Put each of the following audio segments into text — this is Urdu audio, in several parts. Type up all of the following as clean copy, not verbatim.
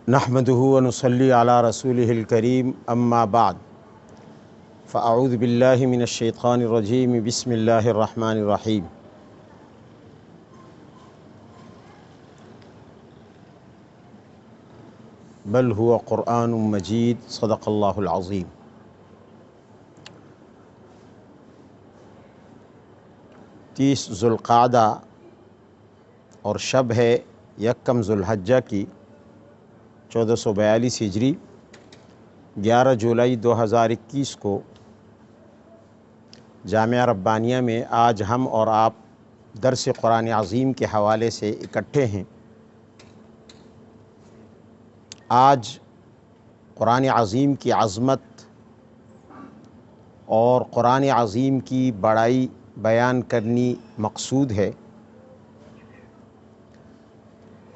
نحمده ونصلي على رسوله الكريم اما بعد فاعوذ بالله من الشيطان الرجيم بسم الله الرحمن الرحيم بل هو قرآن مجید صدق اللہ العظیم۔ 30 ذوالقعدہ اور شب ہے یکم ذوالحجہ کی 1442 ہجری 11 جولائی 2021 کو جامعہ ربانیہ میں آج ہم اور آپ درس قرآن عظیم کے حوالے سے اکٹھے ہیں۔ آج قرآن عظیم کی عظمت اور قرآن عظیم کی بڑائی بیان کرنی مقصود ہے۔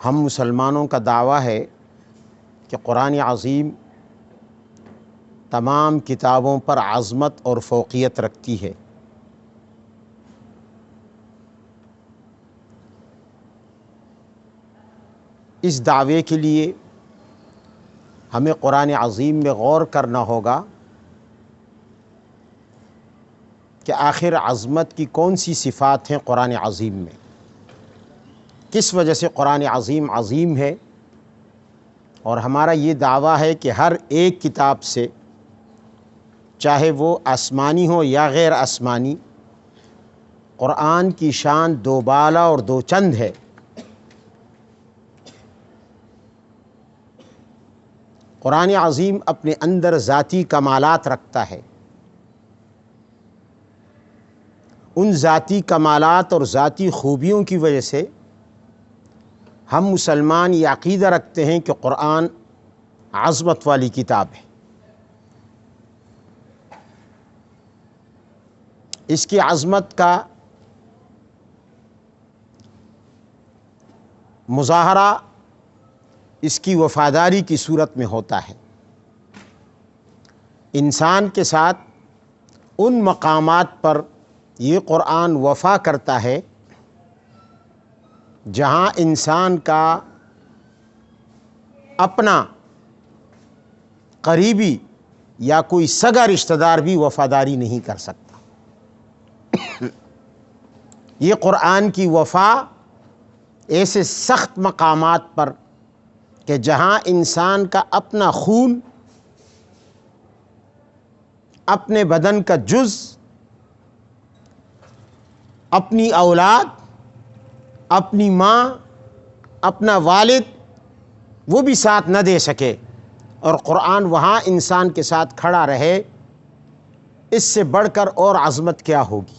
ہم مسلمانوں کا دعویٰ ہے کہ قرآن عظیم تمام کتابوں پر عظمت اور فوقیت رکھتی ہے۔ اس دعوے کے لیے ہمیں قرآن عظیم میں غور کرنا ہوگا کہ آخر عظمت کی کون سی صفات ہیں قرآن عظیم میں، کس وجہ سے قرآن عظیم عظیم ہے۔ اور ہمارا یہ دعویٰ ہے کہ ہر ایک کتاب سے، چاہے وہ آسمانی ہو یا غیر آسمانی، قرآن کی شان دو بالا اور دو چند ہے۔ قرآن عظیم اپنے اندر ذاتی کمالات رکھتا ہے۔ ان ذاتی کمالات اور ذاتی خوبیوں کی وجہ سے ہم مسلمان یہ عقیدہ رکھتے ہیں کہ قرآن عظمت والی کتاب ہے۔ اس کی عظمت کا مظاہرہ اس کی وفاداری کی صورت میں ہوتا ہے۔ انسان کے ساتھ ان مقامات پر یہ قرآن وفا کرتا ہے جہاں انسان کا اپنا قریبی یا کوئی سگا رشتہ دار بھی وفاداری نہیں کر سکتا۔ یہ قرآن کی وفا ایسے سخت مقامات پر کہ جہاں انسان کا اپنا خون، اپنے بدن کا جز، اپنی اولاد، اپنی ماں، اپنا والد، وہ بھی ساتھ نہ دے سکے اور قرآن وہاں انسان کے ساتھ کھڑا رہے، اس سے بڑھ کر اور عظمت کیا ہوگی۔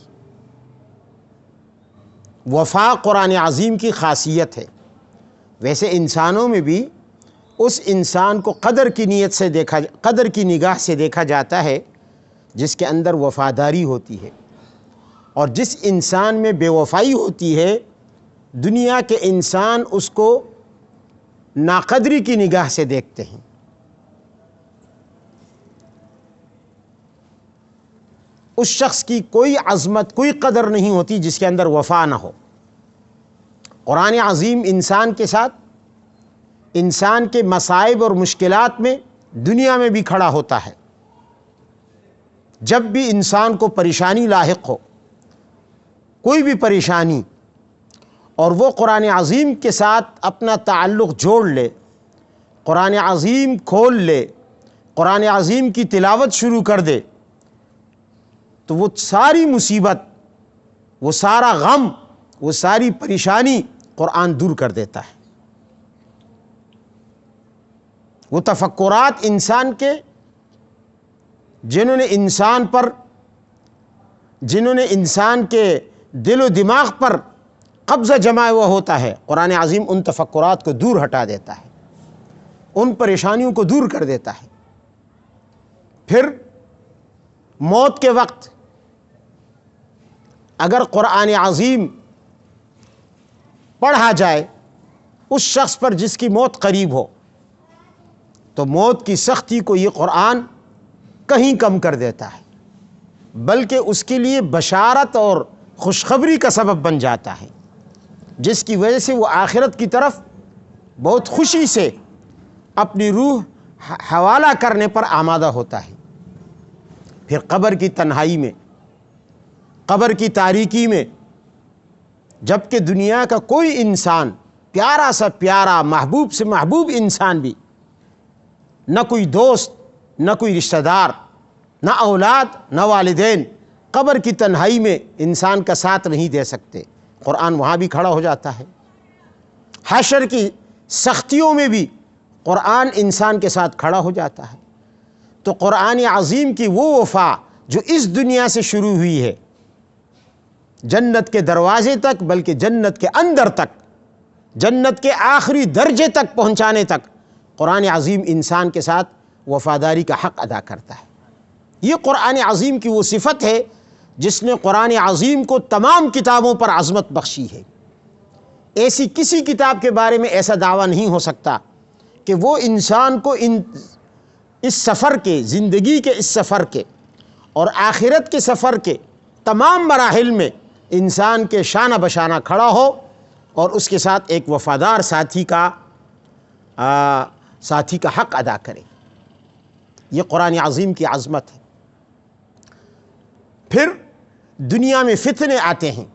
وفا قرآن عظیم کی خاصیت ہے۔ ویسے انسانوں میں بھی اس انسان کو قدر کی نگاہ سے دیکھا جاتا ہے جس کے اندر وفاداری ہوتی ہے، اور جس انسان میں بے وفائی ہوتی ہے دنیا کے انسان اس کو ناقدری کی نگاہ سے دیکھتے ہیں۔ اس شخص کی کوئی عظمت، کوئی قدر نہیں ہوتی جس کے اندر وفا نہ ہو۔ قرآن عظیم انسان کے ساتھ، انسان کے مصائب اور مشکلات میں، دنیا میں بھی کھڑا ہوتا ہے۔ جب بھی انسان کو پریشانی لاحق ہو، کوئی بھی پریشانی، اور وہ قرآن عظیم کے ساتھ اپنا تعلق جوڑ لے، قرآن عظیم کھول لے، قرآن عظیم کی تلاوت شروع کر دے، تو وہ ساری مصیبت، وہ سارا غم، وہ ساری پریشانی قرآن دور کر دیتا ہے۔ وہ تفکرات انسان کے جنہوں نے انسان کے دل و دماغ پر قبضہ جمایا ہوا ہوتا ہے، قرآن عظیم ان تفکرات کو دور ہٹا دیتا ہے، ان پریشانیوں کو دور کر دیتا ہے۔ پھر موت کے وقت اگر قرآن عظیم پڑھا جائے اس شخص پر جس کی موت قریب ہو، تو موت کی سختی کو یہ قرآن کہیں کم کر دیتا ہے، بلکہ اس کے لیے بشارت اور خوشخبری کا سبب بن جاتا ہے، جس کی وجہ سے وہ آخرت کی طرف بہت خوشی سے اپنی روح حوالہ کرنے پر آمادہ ہوتا ہے۔ پھر قبر کی تنہائی میں، قبر کی تاریکی میں، جب کہ دنیا کا کوئی انسان، پیارا سا پیارا، محبوب سے محبوب انسان بھی، نہ کوئی دوست، نہ کوئی رشتہ دار، نہ اولاد، نہ والدین، قبر کی تنہائی میں انسان کا ساتھ نہیں دے سکتے، قرآن وہاں بھی کھڑا ہو جاتا ہے۔ حشر کی سختیوں میں بھی قرآن انسان کے ساتھ کھڑا ہو جاتا ہے۔ تو قرآن عظیم کی وہ وفا جو اس دنیا سے شروع ہوئی ہے، جنت کے دروازے تک، بلکہ جنت کے اندر تک، جنت کے آخری درجے تک پہنچانے تک، قرآن عظیم انسان کے ساتھ وفاداری کا حق ادا کرتا ہے۔ یہ قرآن عظیم کی وہ صفت ہے جس نے قرآن عظیم کو تمام کتابوں پر عظمت بخشی ہے۔ ایسی کسی کتاب کے بارے میں ایسا دعویٰ نہیں ہو سکتا کہ وہ انسان کو اس سفر کے، زندگی کے اس سفر کے اور آخرت کے سفر کے تمام مراحل میں انسان کے شانہ بشانہ کھڑا ہو اور اس کے ساتھ ایک وفادار ساتھی کا حق ادا کرے۔ یہ قرآن عظیم کی عظمت ہے۔ پھر دنیا میں فتنے آتے ہیں،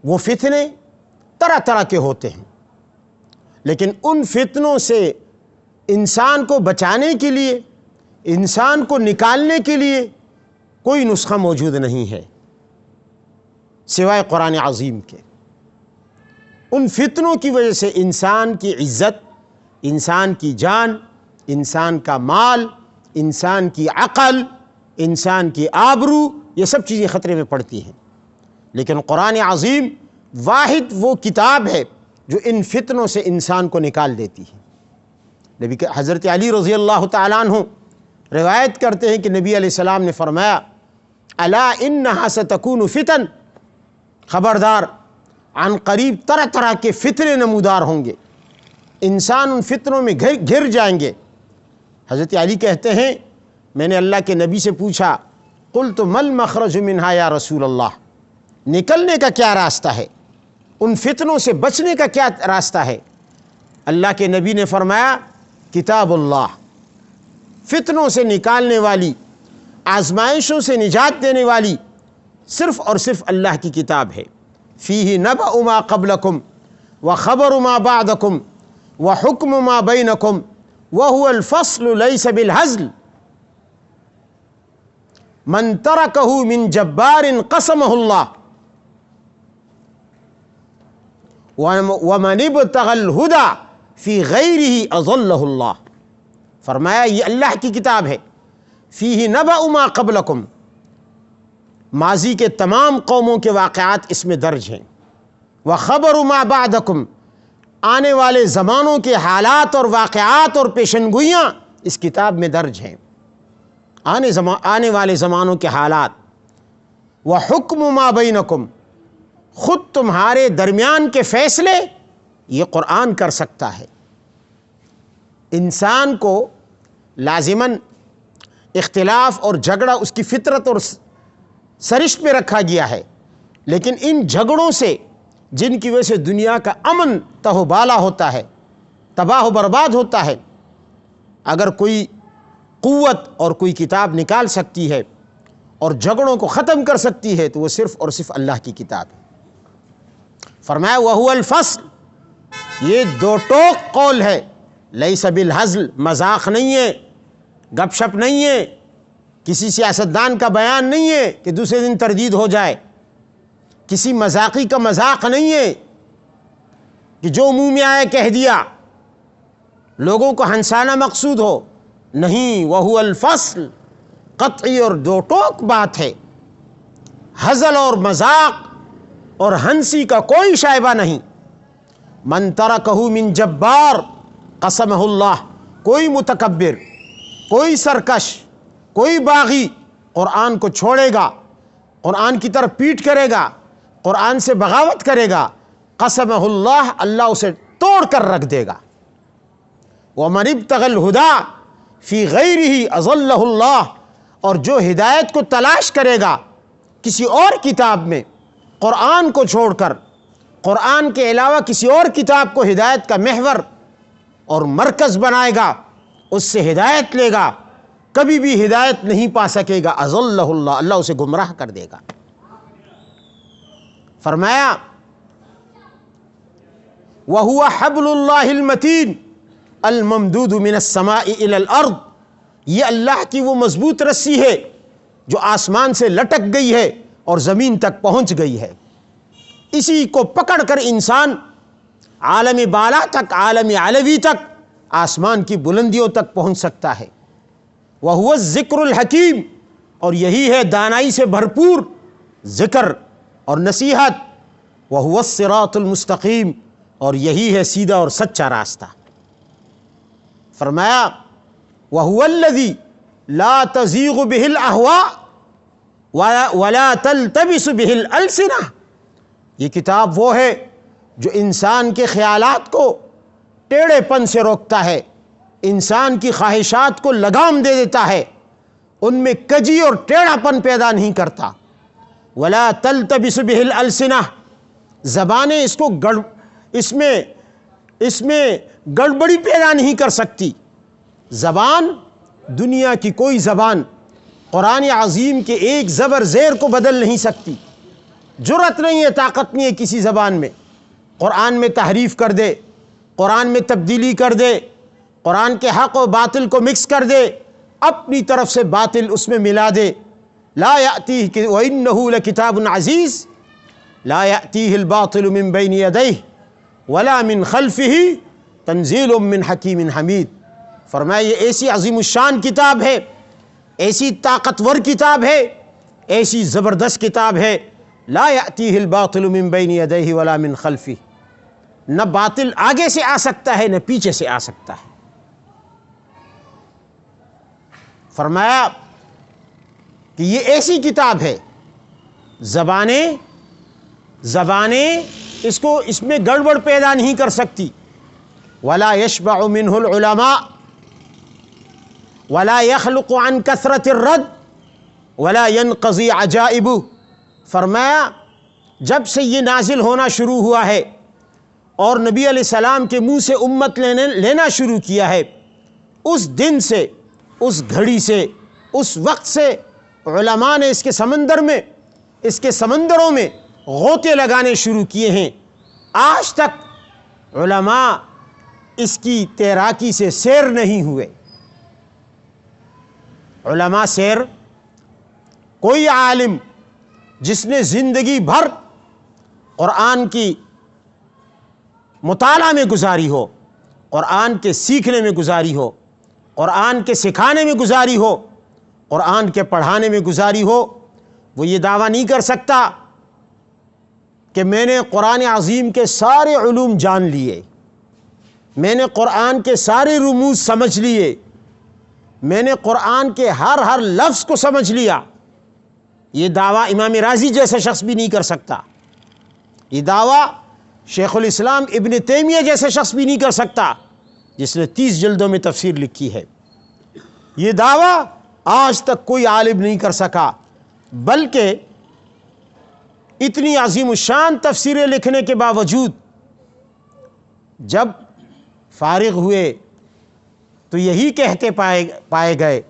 وہ فتنے طرح طرح کے ہوتے ہیں، لیکن ان فتنوں سے انسان کو بچانے کے لیے، انسان کو نکالنے کے لیے کوئی نسخہ موجود نہیں ہے سوائے قرآن عظیم کے۔ ان فتنوں کی وجہ سے انسان کی عزت، انسان کی جان، انسان کا مال، انسان کی عقل، انسان کی آبرو، یہ سب چیزیں خطرے میں پڑتی ہیں۔ لیکن قرآن عظیم واحد وہ کتاب ہے جو ان فتنوں سے انسان کو نکال دیتی ہے۔ نبی کے حضرت علی رضی اللہ تعالیٰ عنہ روایت کرتے ہیں کہ نبی علیہ السلام نے فرمایا، الا انہا ستکون فتن، خبردار، عن قریب طرح طرح کے فتنے نمودار ہوں گے، انسان ان فتنوں میں گھر جائیں گے۔ حضرت علی کہتے ہیں، میں نے اللہ کے نبی سے پوچھا، قلت ما المخرج منہا یا رسول اللہ، نکلنے کا کیا راستہ ہے، ان فتنوں سے بچنے کا کیا راستہ ہے؟ اللہ کے نبی نے فرمایا، کتاب اللہ، فتنوں سے نکالنے والی، آزمائشوں سے نجات دینے والی صرف اور صرف اللہ کی کتاب ہے۔ فیہ نبأ ما قبلکم وخبر ما بعدکم وحکم ما بینکم وہو الفصل لیس بالہزل، من ترکہ من جبار قسمہ اللہ ومن ابتغى الہدی فی غیرہ اضلہ اللہ۔ فرمایا یہ اللہ کی کتاب ہے، فیہ نبأ ما قبلکم، ماضی کے تمام قوموں کے واقعات اس میں درج ہیں، وخبر ما بعدکم، آنے والے زمانوں کے حالات اور واقعات اور پیشنگوئیاں اس کتاب میں درج ہیں، آنے والے زمانوں کے حالات، وحکم ما بینکم، خود تمہارے درمیان کے فیصلے یہ قرآن کر سکتا ہے۔ انسان کو لازماً اختلاف اور جھگڑا اس کی فطرت اور سرشت میں رکھا گیا ہے، لیکن ان جھگڑوں سے جن کی وجہ سے دنیا کا امن تہو بالا ہوتا ہے، تباہ و برباد ہوتا ہے، اگر کوئی قوت اور کوئی کتاب نکال سکتی ہے اور جھگڑوں کو ختم کر سکتی ہے تو وہ صرف اور صرف اللہ کی کتاب ہے۔ فرمایا وہو الفصل، یہ دو ٹوک قول ہے، لیس بالہزل، مذاق نہیں ہے، گپ شپ نہیں ہے، کسی سیاستدان کا بیان نہیں ہے کہ دوسرے دن تردید ہو جائے، کسی مذاقی کا مذاق نہیں ہے کہ جو منہ میں آئے کہہ دیا، لوگوں کو ہنسانا مقصود ہو، نہیں، وہو الفصل، قطعی اور دو ٹوک بات ہے، ہزل اور مذاق اور ہنسی کا کوئی شائبہ نہیں۔ من ترکہ من جبار قسمہ اللہ، کوئی متکبر، کوئی سرکش، کوئی باغی قرآن کو چھوڑے گا، قرآن کی طرف پیٹ کرے گا، قرآن سے بغاوت کرے گا، قسمہ اللہ، اللہ اسے توڑ کر رکھ دے گا۔ ومن ابتغى الہدی فی غیرہ اضلہ اللہ، اور جو ہدایت کو تلاش کرے گا کسی اور کتاب میں، قرآن کو چھوڑ کر، قرآن کے علاوہ کسی اور کتاب کو ہدایت کا محور اور مرکز بنائے گا، اس سے ہدایت لے گا، کبھی بھی ہدایت نہیں پا سکے گا۔ اضلہ اللہ، اللہ اسے گمراہ کر دے گا۔ فرمایا وَهُوَ حَبْلُ اللَّهِ الْمَتِينُ الْمَمْدُودُ مِنَ السَّمَاءِ إِلَى الْأَرْضِ، یہ اللہ کی وہ مضبوط رسی ہے جو آسمان سے لٹک گئی ہے اور زمین تک پہنچ گئی ہے۔ اسی کو پکڑ کر انسان عالم بالا تک، عالم علوی تک، آسمان کی بلندیوں تک پہنچ سکتا ہے۔ وَهُوَ الذِّكْرُ الْحَكِيمُ، اور یہی ہے دانائی سے بھرپور ذکر اور نصیحت۔ وَهُوَ الصِّرَاطُ الْمُسْتَقِيمُ، اور یہی ہے سیدھا اور سچا راستہ۔ فرمایا وَهُوَ الَّذِي لَا تَزِيغُ بِهِ الْأَهْوَاءُ وَلَا تَلْتَبِسُ بِهِ الْأَلْسِنَةُ، یہ کتاب وہ ہے جو انسان کے خیالات کو ٹیڑھے پن سے روکتا ہے، انسان کی خواہشات کو لگام دے دیتا ہے، ان میں کجی اور ٹیڑھا پن پیدا نہیں کرتا۔ وَلَا تَلْتَبِسُ بِهِ الْأَلْسِنَةُ، زبانیں اس میں گڑبڑی پیدا نہیں کر سکتی۔ زبان، دنیا کی کوئی زبان قرآن عظیم کے ایک زبر زیر کو بدل نہیں سکتی۔ جرأت نہیں ہے، طاقت نہیں ہے کسی زبان میں قرآن میں تحریف کر دے، قرآن میں تبدیلی کر دے، قرآن کے حق و باطل کو مکس کر دے، اپنی طرف سے باطل اس میں ملا دے۔ لا یأتیہ وَإِنَّهُ لَکتاب عزیز لا یأتیہ الباطل من بین یدیہ ولا من خلفہ تنزیل من حکیم حمید۔ فرمایا یہ ایسی عظیم الشان کتاب ہے، ایسی طاقتور کتاب ہے، ایسی زبردست کتاب ہے، لا یأتیہ الباطل من بین یدیہ ولا من خلفہ، نہ باطل آگے سے آ سکتا ہے نہ پیچھے سے آ سکتا ہے۔ فرمایا کہ یہ ایسی کتاب ہے، زبانیں اس میں گڑبڑ پیدا نہیں کر سکتی۔ ولا یشبع منہ العلماء ولا یخلق عن کثرت الرد ولا ینقضی عجائبہ۔ فرمایا جب سے یہ نازل ہونا شروع ہوا ہے اور نبی علیہ السلام کے منہ سے امت لینا شروع کیا ہے، اس دن سے، اس گھڑی سے، اس وقت سے علماء نے اس کے سمندروں میں غوطے لگانے شروع کیے ہیں۔ آج تک علماء اس کی تیراکی سے سیر نہیں ہوئے۔ علماء سیر، کوئی عالم جس نے زندگی بھر قرآن کی مطالعہ میں گزاری ہو، قرآن کے سیکھنے میں گزاری ہو، قرآن کے سکھانے میں گزاری ہو، قرآن کے پڑھانے میں گزاری ہو، وہ یہ دعویٰ نہیں کر سکتا کہ میں نے قرآن عظیم کے سارے علوم جان لیے، میں نے قرآن کے سارے رموز سمجھ لیے، میں نے قرآن کے ہر لفظ کو سمجھ لیا۔ یہ دعویٰ امام رازی جیسا شخص بھی نہیں کر سکتا، یہ دعویٰ شیخ الاسلام ابن تیمیہ جیسا شخص بھی نہیں کر سکتا جس نے 30 جلدوں میں تفسیر لکھی ہے۔ یہ دعویٰ آج تک کوئی عالم نہیں کر سکا، بلکہ اتنی عظیم الشان تفسیریں لکھنے کے باوجود جب فارغ ہوئے تو یہی کہتے پائے گئے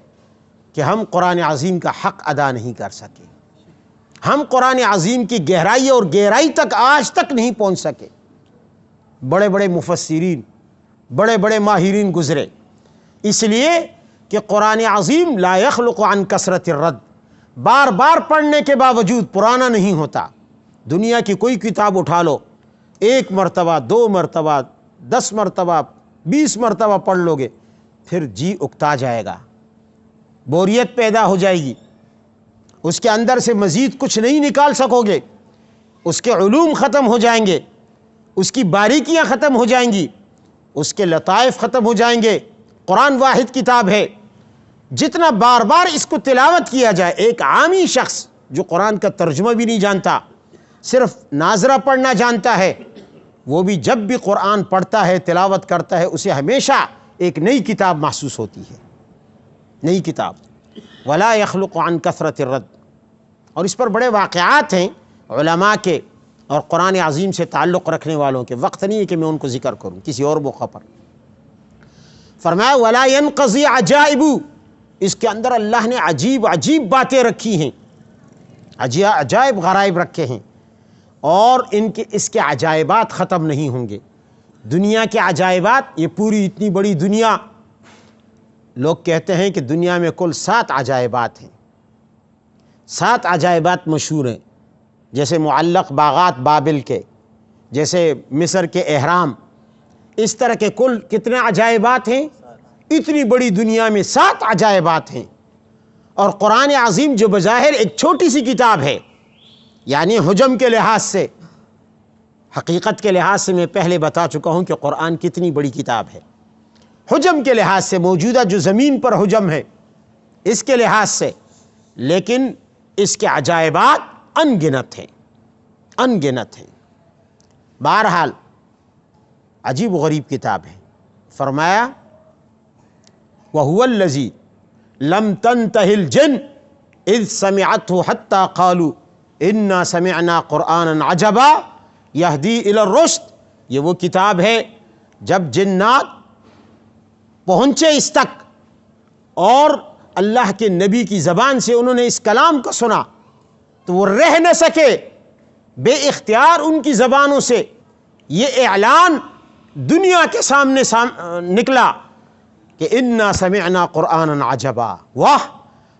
کہ ہم قرآن عظیم کا حق ادا نہیں کر سکے، ہم قرآن عظیم کی گہرائی تک آج تک نہیں پہنچ سکے۔ بڑے بڑے مفسرین، بڑے بڑے ماہرین گزرے، اس لیے کہ قرآن عظیم لا یخلق عن کثرت الرد، بار بار پڑھنے کے باوجود پرانا نہیں ہوتا۔ دنیا کی کوئی کتاب اٹھا لو، 1 مرتبہ 2 مرتبہ 10 مرتبہ 20 مرتبہ پڑھ لو گے، پھر جی اکتا جائے گا، بوریت پیدا ہو جائے گی، اس کے اندر سے مزید کچھ نہیں نکال سکو گے، اس کے علوم ختم ہو جائیں گے، اس کی باریکیاں ختم ہو جائیں گی، اس کے لطائف ختم ہو جائیں گے۔ قرآن واحد کتاب ہے، جتنا بار بار اس کو تلاوت کیا جائے، ایک عامی شخص جو قرآن کا ترجمہ بھی نہیں جانتا، صرف ناظرہ پڑھنا جانتا ہے، وہ بھی جب بھی قرآن پڑھتا ہے، تلاوت کرتا ہے، اسے ہمیشہ ایک نئی کتاب محسوس ہوتی ہے، نئی کتاب۔ ولا یخلق عن کثرت الرد، اور اس پر بڑے واقعات ہیں علماء کے اور قرآن عظیم سے تعلق رکھنے والوں کے، وقت نہیں ہے کہ میں ان کو ذکر کروں، کسی اور موقع پر۔ فرمایا ولا ينقضی عجائب، اس کے اندر اللہ نے عجیب عجیب باتیں رکھی ہیں، عجائب غرائب رکھے ہیں، اور اس کے عجائبات ختم نہیں ہوں گے۔ دنیا کے عجائبات، یہ پوری اتنی بڑی دنیا، لوگ کہتے ہیں کہ دنیا میں کل 7 عجائبات ہیں، 7 عجائبات مشہور ہیں، جیسے معلق باغات بابل کے، جیسے مصر کے اہرام، اس طرح کے کل کتنے عجائبات ہیں؟ اتنی بڑی دنیا میں 7 عجائبات ہیں۔ اور قرآن عظیم جو بظاہر ایک چھوٹی سی کتاب ہے، یعنی حجم کے لحاظ سے، حقیقت کے لحاظ سے میں پہلے بتا چکا ہوں کہ قرآن کتنی بڑی کتاب ہے، حجم کے لحاظ سے، موجودہ جو زمین پر حجم ہے اس کے لحاظ سے، لیکن اس کے عجائبات ان گنت ہیں، ان گنت ہیں۔ بہرحال عجیب و غریب کتاب ہے۔ فرمایا وَهُوَ الَّذِي لَمْ تَنْتَهِ الْجِنُّ إِذْ سَمِعَتْهُ حَتَّى قَالُوا إِنَّا سَمِعْنَا قُرْآنًا عَجَبًا يَهْدِي إِلَى الرُّشْدِ، یہ وہ کتاب ہے جب جنات پہنچے اس تک اور اللہ کے نبی کی زبان سے انہوں نے اس کلام کو سنا تو وہ رہ نہ سکے، بے اختیار ان کی زبانوں سے یہ اعلان دنیا کے سامنے نکلا کہ انا سمعنا قرآنا عجبا، واہ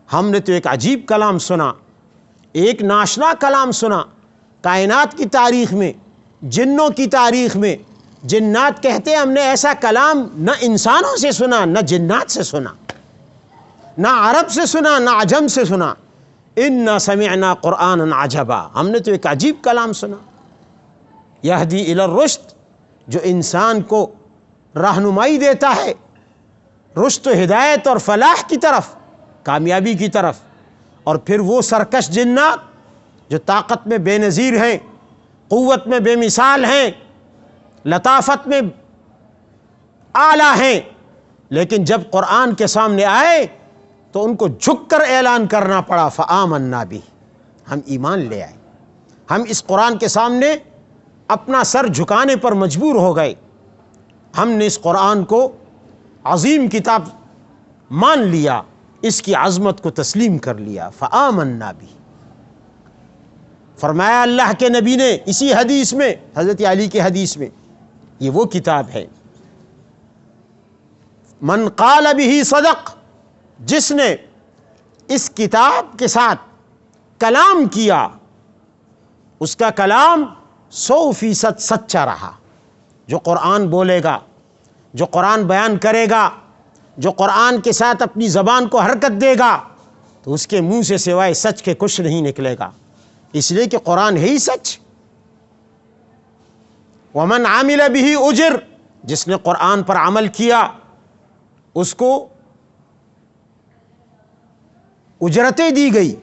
ہم نے تو ایک عجیب کلام سنا، ایک ناشنا کلام سنا۔ کائنات کی تاریخ میں، جنوں کی تاریخ میں جنات کہتے ہیں ہم نے ایسا کلام نہ انسانوں سے سنا، نہ جنات سے سنا، نہ عرب سے سنا، نہ عجم سے سنا۔ انا سمعنا قرآنا عجبا، ہم نے تو ایک عجیب کلام سنا۔ یہدی الی الرشد، جو انسان کو رہنمائی دیتا ہے رشد و ہدایت اور فلاح کی طرف، کامیابی کی طرف۔ اور پھر وہ سرکش جنات جو طاقت میں بے نظیر ہیں، قوت میں بے مثال ہیں، لطافت میں اعلیٰ ہیں، لیکن جب قرآن کے سامنے آئے تو ان کو جھک کر اعلان کرنا پڑا فآمنا بہ، ہم ایمان لے آئے، ہم اس قرآن کے سامنے اپنا سر جھکانے پر مجبور ہو گئے، ہم نے اس قرآن کو عظیم کتاب مان لیا، اس کی عظمت کو تسلیم کر لیا۔ فآمنا بہ، فرمایا اللہ کے نبی نے اسی حدیث میں، حضرت علی کی حدیث میں، یہ وہ کتاب ہے من قال بہ صدق، جس نے اس کتاب کے ساتھ کلام کیا اس کا کلام 100% سچا رہا۔ جو قرآن بولے گا، جو قرآن بیان کرے گا، جو قرآن کے ساتھ اپنی زبان کو حرکت دے گا تو اس کے منہ سے سوائے سچ کے کچھ نہیں نکلے گا، اس لیے کہ قرآن ہے ہی سچ۔ ومن عامل بہ اجر، جس نے قرآن پر عمل کیا اس کو اجرتیں دی گئی،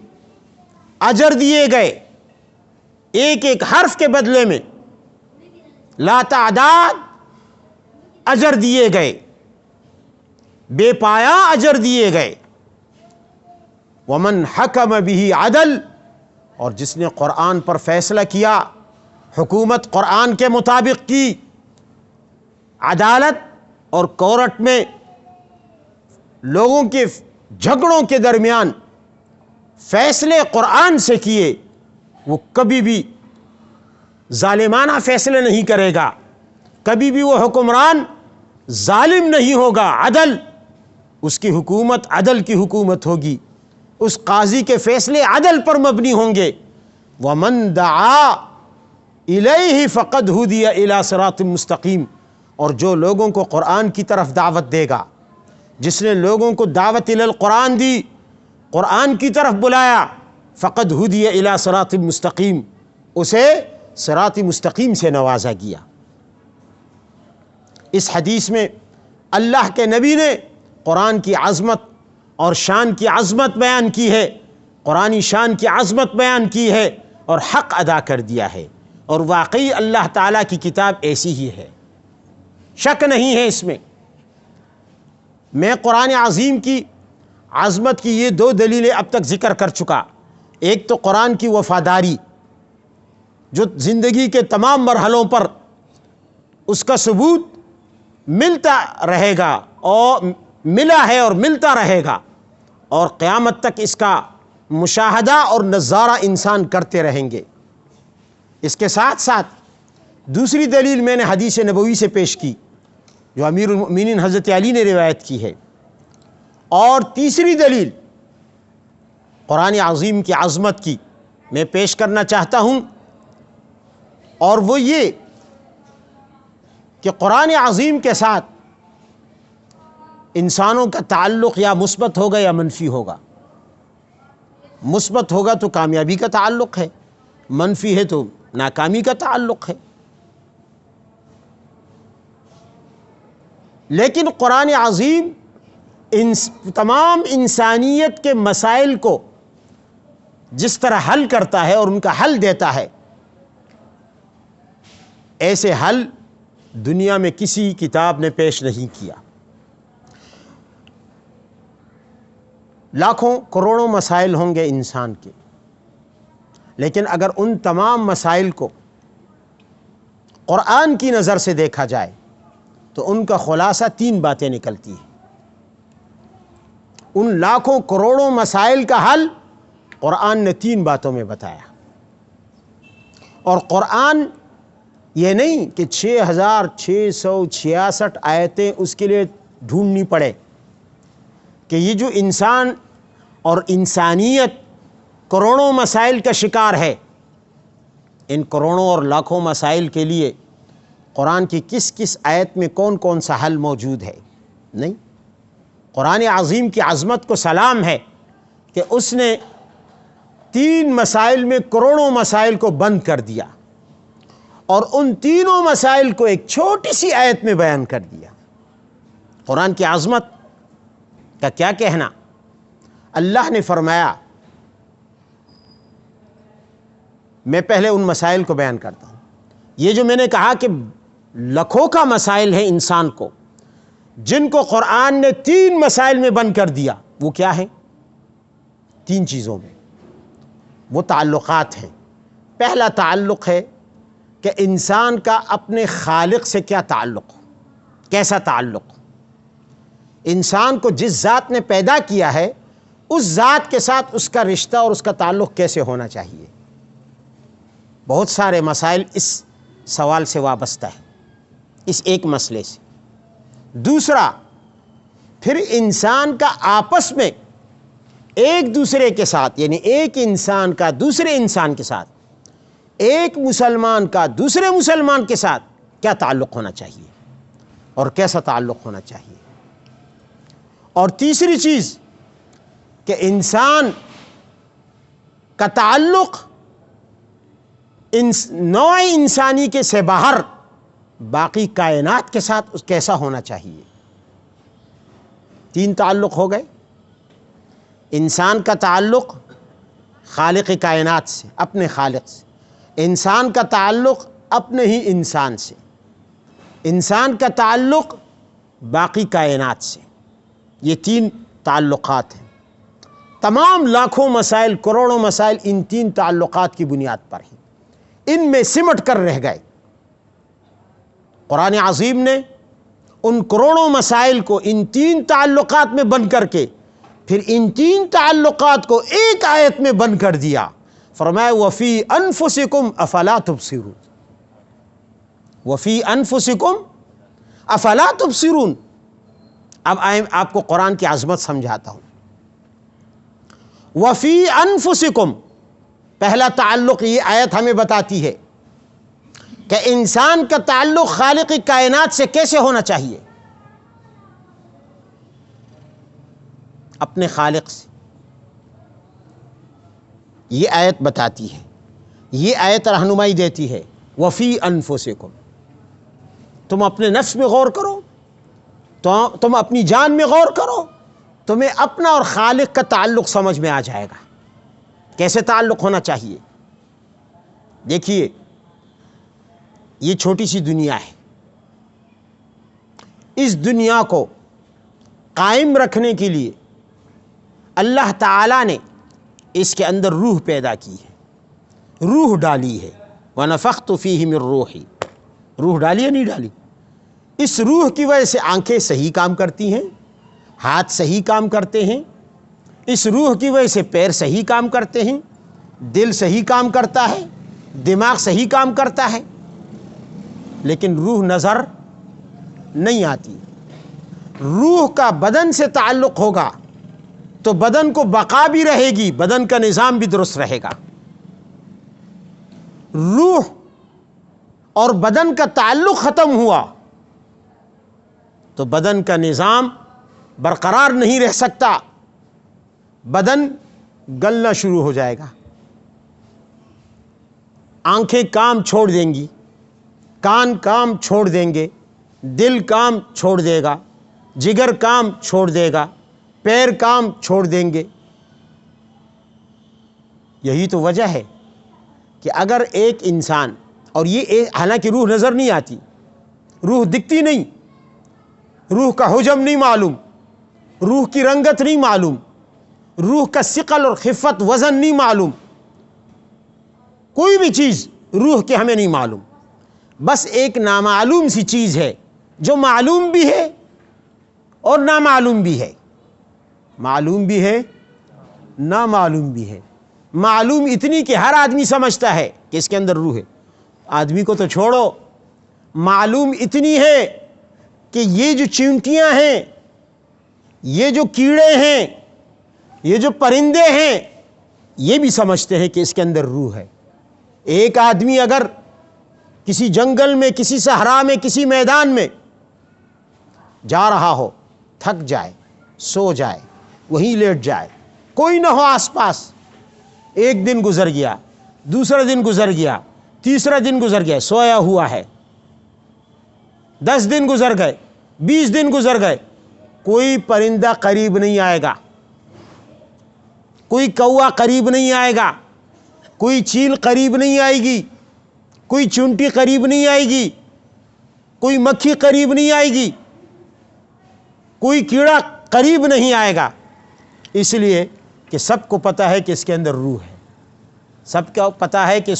اجر دیے گئے، ایک ایک حرف کے بدلے میں لا تعداد اجر دیے گئے، بے پایا اجر دیے گئے۔ ومن حکم بہ عدل، اور جس نے قرآن پر فیصلہ کیا، حکومت قرآن کے مطابق کی، عدالت اور کورٹ میں لوگوں کے جھگڑوں کے درمیان فیصلے قرآن سے کیے، وہ کبھی بھی ظالمانہ فیصلے نہیں کرے گا، کبھی بھی وہ حکمران ظالم نہیں ہوگا، عدل، اس کی حکومت عدل کی حکومت ہوگی، اس قاضی کے فیصلے عدل پر مبنی ہوں گے۔ وَمَن دَعَا إِلَيْهِ فَقَدْ هُدِيَ إِلَى صِرَاطٍ مُسْتَقِيمٍ، اور جو لوگوں کو قرآن کی طرف دعوت دے گا، جس نے لوگوں کو دعوت الی القرآن دی، قرآن کی طرف بلایا، فقد ہدی الی صراط مستقیم، اسے صراط مستقیم سے نوازا گیا۔ اس حدیث میں اللہ کے نبی نے قرآن کی عظمت اور شان کی عظمت بیان کی ہے، قرآنی شان کی عظمت بیان کی ہے اور حق ادا کر دیا ہے، اور واقعی اللہ تعالیٰ کی کتاب ایسی ہی ہے، شک نہیں ہے اس میں۔ میں قرآن عظیم کی عظمت کی یہ 2 دلیلیں اب تک ذکر کر چکا۔ ایک تو قرآن کی وفاداری، جو زندگی کے تمام مرحلوں پر اس کا ثبوت ملتا رہے گا اور ملا ہے اور ملتا رہے گا، اور قیامت تک اس کا مشاہدہ اور نظارہ انسان کرتے رہیں گے۔ اس کے ساتھ ساتھ دوسری دلیل میں نے حدیث نبوی سے پیش کی جو امیر المؤمنین حضرت علی نے روایت کی ہے، اور تیسری دلیل قرآن عظیم کی عظمت کی میں پیش کرنا چاہتا ہوں، اور وہ یہ کہ قرآن عظیم کے ساتھ انسانوں کا تعلق یا مثبت ہوگا یا منفی ہوگا۔ مثبت ہوگا تو کامیابی کا تعلق ہے، منفی ہے تو ناکامی کا تعلق ہے۔ لیکن قرآن عظیم تمام انسانیت کے مسائل کو جس طرح حل کرتا ہے اور ان کا حل دیتا ہے، ایسے حل دنیا میں کسی کتاب نے پیش نہیں کیا۔ لاکھوں کروڑوں مسائل ہوں گے انسان کے، لیکن اگر ان تمام مسائل کو قرآن کی نظر سے دیکھا جائے تو ان کا خلاصہ 3 باتیں نکلتی ہیں۔ ان لاکھوں کروڑوں مسائل کا حل قرآن نے 3 باتوں میں بتایا، اور قرآن یہ نہیں کہ 6666 آیتیں اس کے لیے ڈھونڈنی پڑے کہ یہ جو انسان اور انسانیت کروڑوں مسائل کا شکار ہے، ان کروڑوں اور لاکھوں مسائل کے لیے قرآن کی کس کس آیت میں کون کون سا حل موجود ہے، نہیں۔ قرآن عظیم کی عظمت کو سلام ہے کہ اس نے 3 مسائل میں کروڑوں مسائل کو بند کر دیا، اور ان تینوں مسائل کو ایک چھوٹی سی آیت میں بیان کر دیا۔ قرآن کی عظمت کا کیا کہنا؟ اللہ نے فرمایا، میں پہلے ان مسائل کو بیان کرتا ہوں۔ یہ جو میں نے کہا کہ لاکھوں کا مسائل ہیں انسان کو، جن کو قرآن نے 3 مسائل میں بند کر دیا، وہ کیا ہیں؟ 3 چیزوں میں، وہ تعلقات ہیں۔ پہلا تعلق ہے کہ انسان کا اپنے خالق سے کیا تعلق ہو، کیسا تعلق ہو۔ انسان کو جس ذات نے پیدا کیا ہے اس ذات کے ساتھ اس کا رشتہ اور اس کا تعلق کیسے ہونا چاہیے۔ بہت سارے مسائل اس سوال سے وابستہ ہے، اس ایک مسئلے سے۔ دوسرا، پھر انسان کا آپس میں ایک دوسرے کے ساتھ، یعنی ایک انسان کا دوسرے انسان کے ساتھ، ایک مسلمان کا دوسرے مسلمان کے ساتھ کیا تعلق ہونا چاہیے اور کیسا تعلق ہونا چاہیے۔ اور تیسری چیز کہ انسان کا تعلق نوع انسانی کے سے باہر باقی کائنات کے ساتھ کیسا ہونا چاہیے۔ 3 تعلق ہو گئے۔ انسان کا تعلق خالق کائنات سے، اپنے خالق سے۔ انسان کا تعلق اپنے ہی انسان سے۔ انسان کا تعلق باقی کائنات سے۔ یہ 3 تعلقات ہیں۔ تمام لاکھوں مسائل، کروڑوں مسائل ان 3 تعلقات کی بنیاد پر ہیں، ان میں سمٹ کر رہ گئے۔ قرآن عظیم نے ان کروڑوں مسائل کو ان 3 تعلقات میں بند کر کے پھر ان 3 تعلقات کو ایک آیت میں بند کر دیا۔ فرمایا وَفِي أَنفُسِكُمْ أَفَلَا تُبْصِرُونَ، وَفِي أَنفُسِكُمْ أَفَلَا تُبْصِرُونَ۔ اب آپ کو قرآن کی عظمت سمجھاتا ہوں۔ وَفِي أَنفُسِكُمْ، پہلا تعلق یہ آیت ہمیں بتاتی ہے کہ انسان کا تعلق خالق کائنات سے کیسے ہونا چاہیے، اپنے خالق سے۔ یہ آیت بتاتی ہے، یہ آیت رہنمائی دیتی ہے۔ وَفِي أَنفُسِكُمْ، تم اپنے نفس میں غور کرو، تم اپنی جان میں غور کرو، تمہیں اپنا اور خالق کا تعلق سمجھ میں آ جائے گا، کیسے تعلق ہونا چاہیے۔ دیکھیے، یہ چھوٹی سی دنیا ہے، اس دنیا کو قائم رکھنے کے لیے اللہ تعالیٰ نے اس کے اندر روح پیدا کی ہے، روح ڈالی ہے۔ وَنَفَخْتُ فِيهِ مِن رُوحِي، روح ڈالی یا نہیں ڈالی؟ اس روح کی وجہ سے آنکھیں صحیح کام کرتی ہیں، ہاتھ صحیح کام کرتے ہیں، اس روح کی وجہ سے پیر صحیح کام کرتے ہیں، دل صحیح کام کرتا ہے، دماغ صحیح کام کرتا ہے، لیکن روح نظر نہیں آتی۔ روح کا بدن سے تعلق ہوگا تو بدن کو بقا بھی رہے گی، بدن کا نظام بھی درست رہے گا۔ روح اور بدن کا تعلق ختم ہوا تو بدن کا نظام برقرار نہیں رہ سکتا، بدن گلنا شروع ہو جائے گا، آنکھیں کام چھوڑ دیں گی، کان کام چھوڑ دیں گے، دل کام چھوڑ دے گا، جگر کام چھوڑ دے گا، پیر کام چھوڑ دیں گے۔ یہی تو وجہ ہے کہ اگر ایک انسان، اور یہ حالانکہ روح نظر نہیں آتی، روح دکھتی نہیں، روح کا حجم نہیں معلوم، روح کی رنگت نہیں معلوم، روح کا ثقل اور خفت وزن نہیں معلوم، کوئی بھی چیز روح کے ہمیں نہیں معلوم، بس ایک نامعلوم سی چیز ہے جو معلوم بھی ہے اور نامعلوم بھی ہے، معلوم بھی ہے نامعلوم بھی ہے۔ معلوم اتنی کہ ہر آدمی سمجھتا ہے کہ اس کے اندر روح ہے، آدمی کو تو چھوڑو، معلوم اتنی ہے کہ یہ جو چیونٹیاں ہیں، یہ جو کیڑے ہیں، یہ جو پرندے ہیں، یہ بھی سمجھتے ہیں کہ اس کے اندر روح ہے۔ ایک آدمی اگر کسی جنگل میں، کسی صحرا میں، کسی میدان میں جا رہا ہو، تھک جائے، سو جائے، وہیں لیٹ جائے، کوئی نہ ہو آس پاس، ایک دن گزر گیا، دوسرا دن گزر گیا، تیسرا دن گزر گیا، سویا ہوا ہے، 10 دن گزر گئے، 20 دن گزر گئے، کوئی پرندہ قریب نہیں آئے گا، کوئی کوا قریب نہیں آئے گا، کوئی چیل قریب نہیں آئے گی، کوئی چونٹی قریب نہیں آئے گی، کوئی مکھی قریب نہیں آئے گی، کوئی کیڑا قریب نہیں آئے گا، اس لیے کہ سب کو پتہ ہے کہ اس کے اندر روح ہے، سب کو پتہ ہے کہ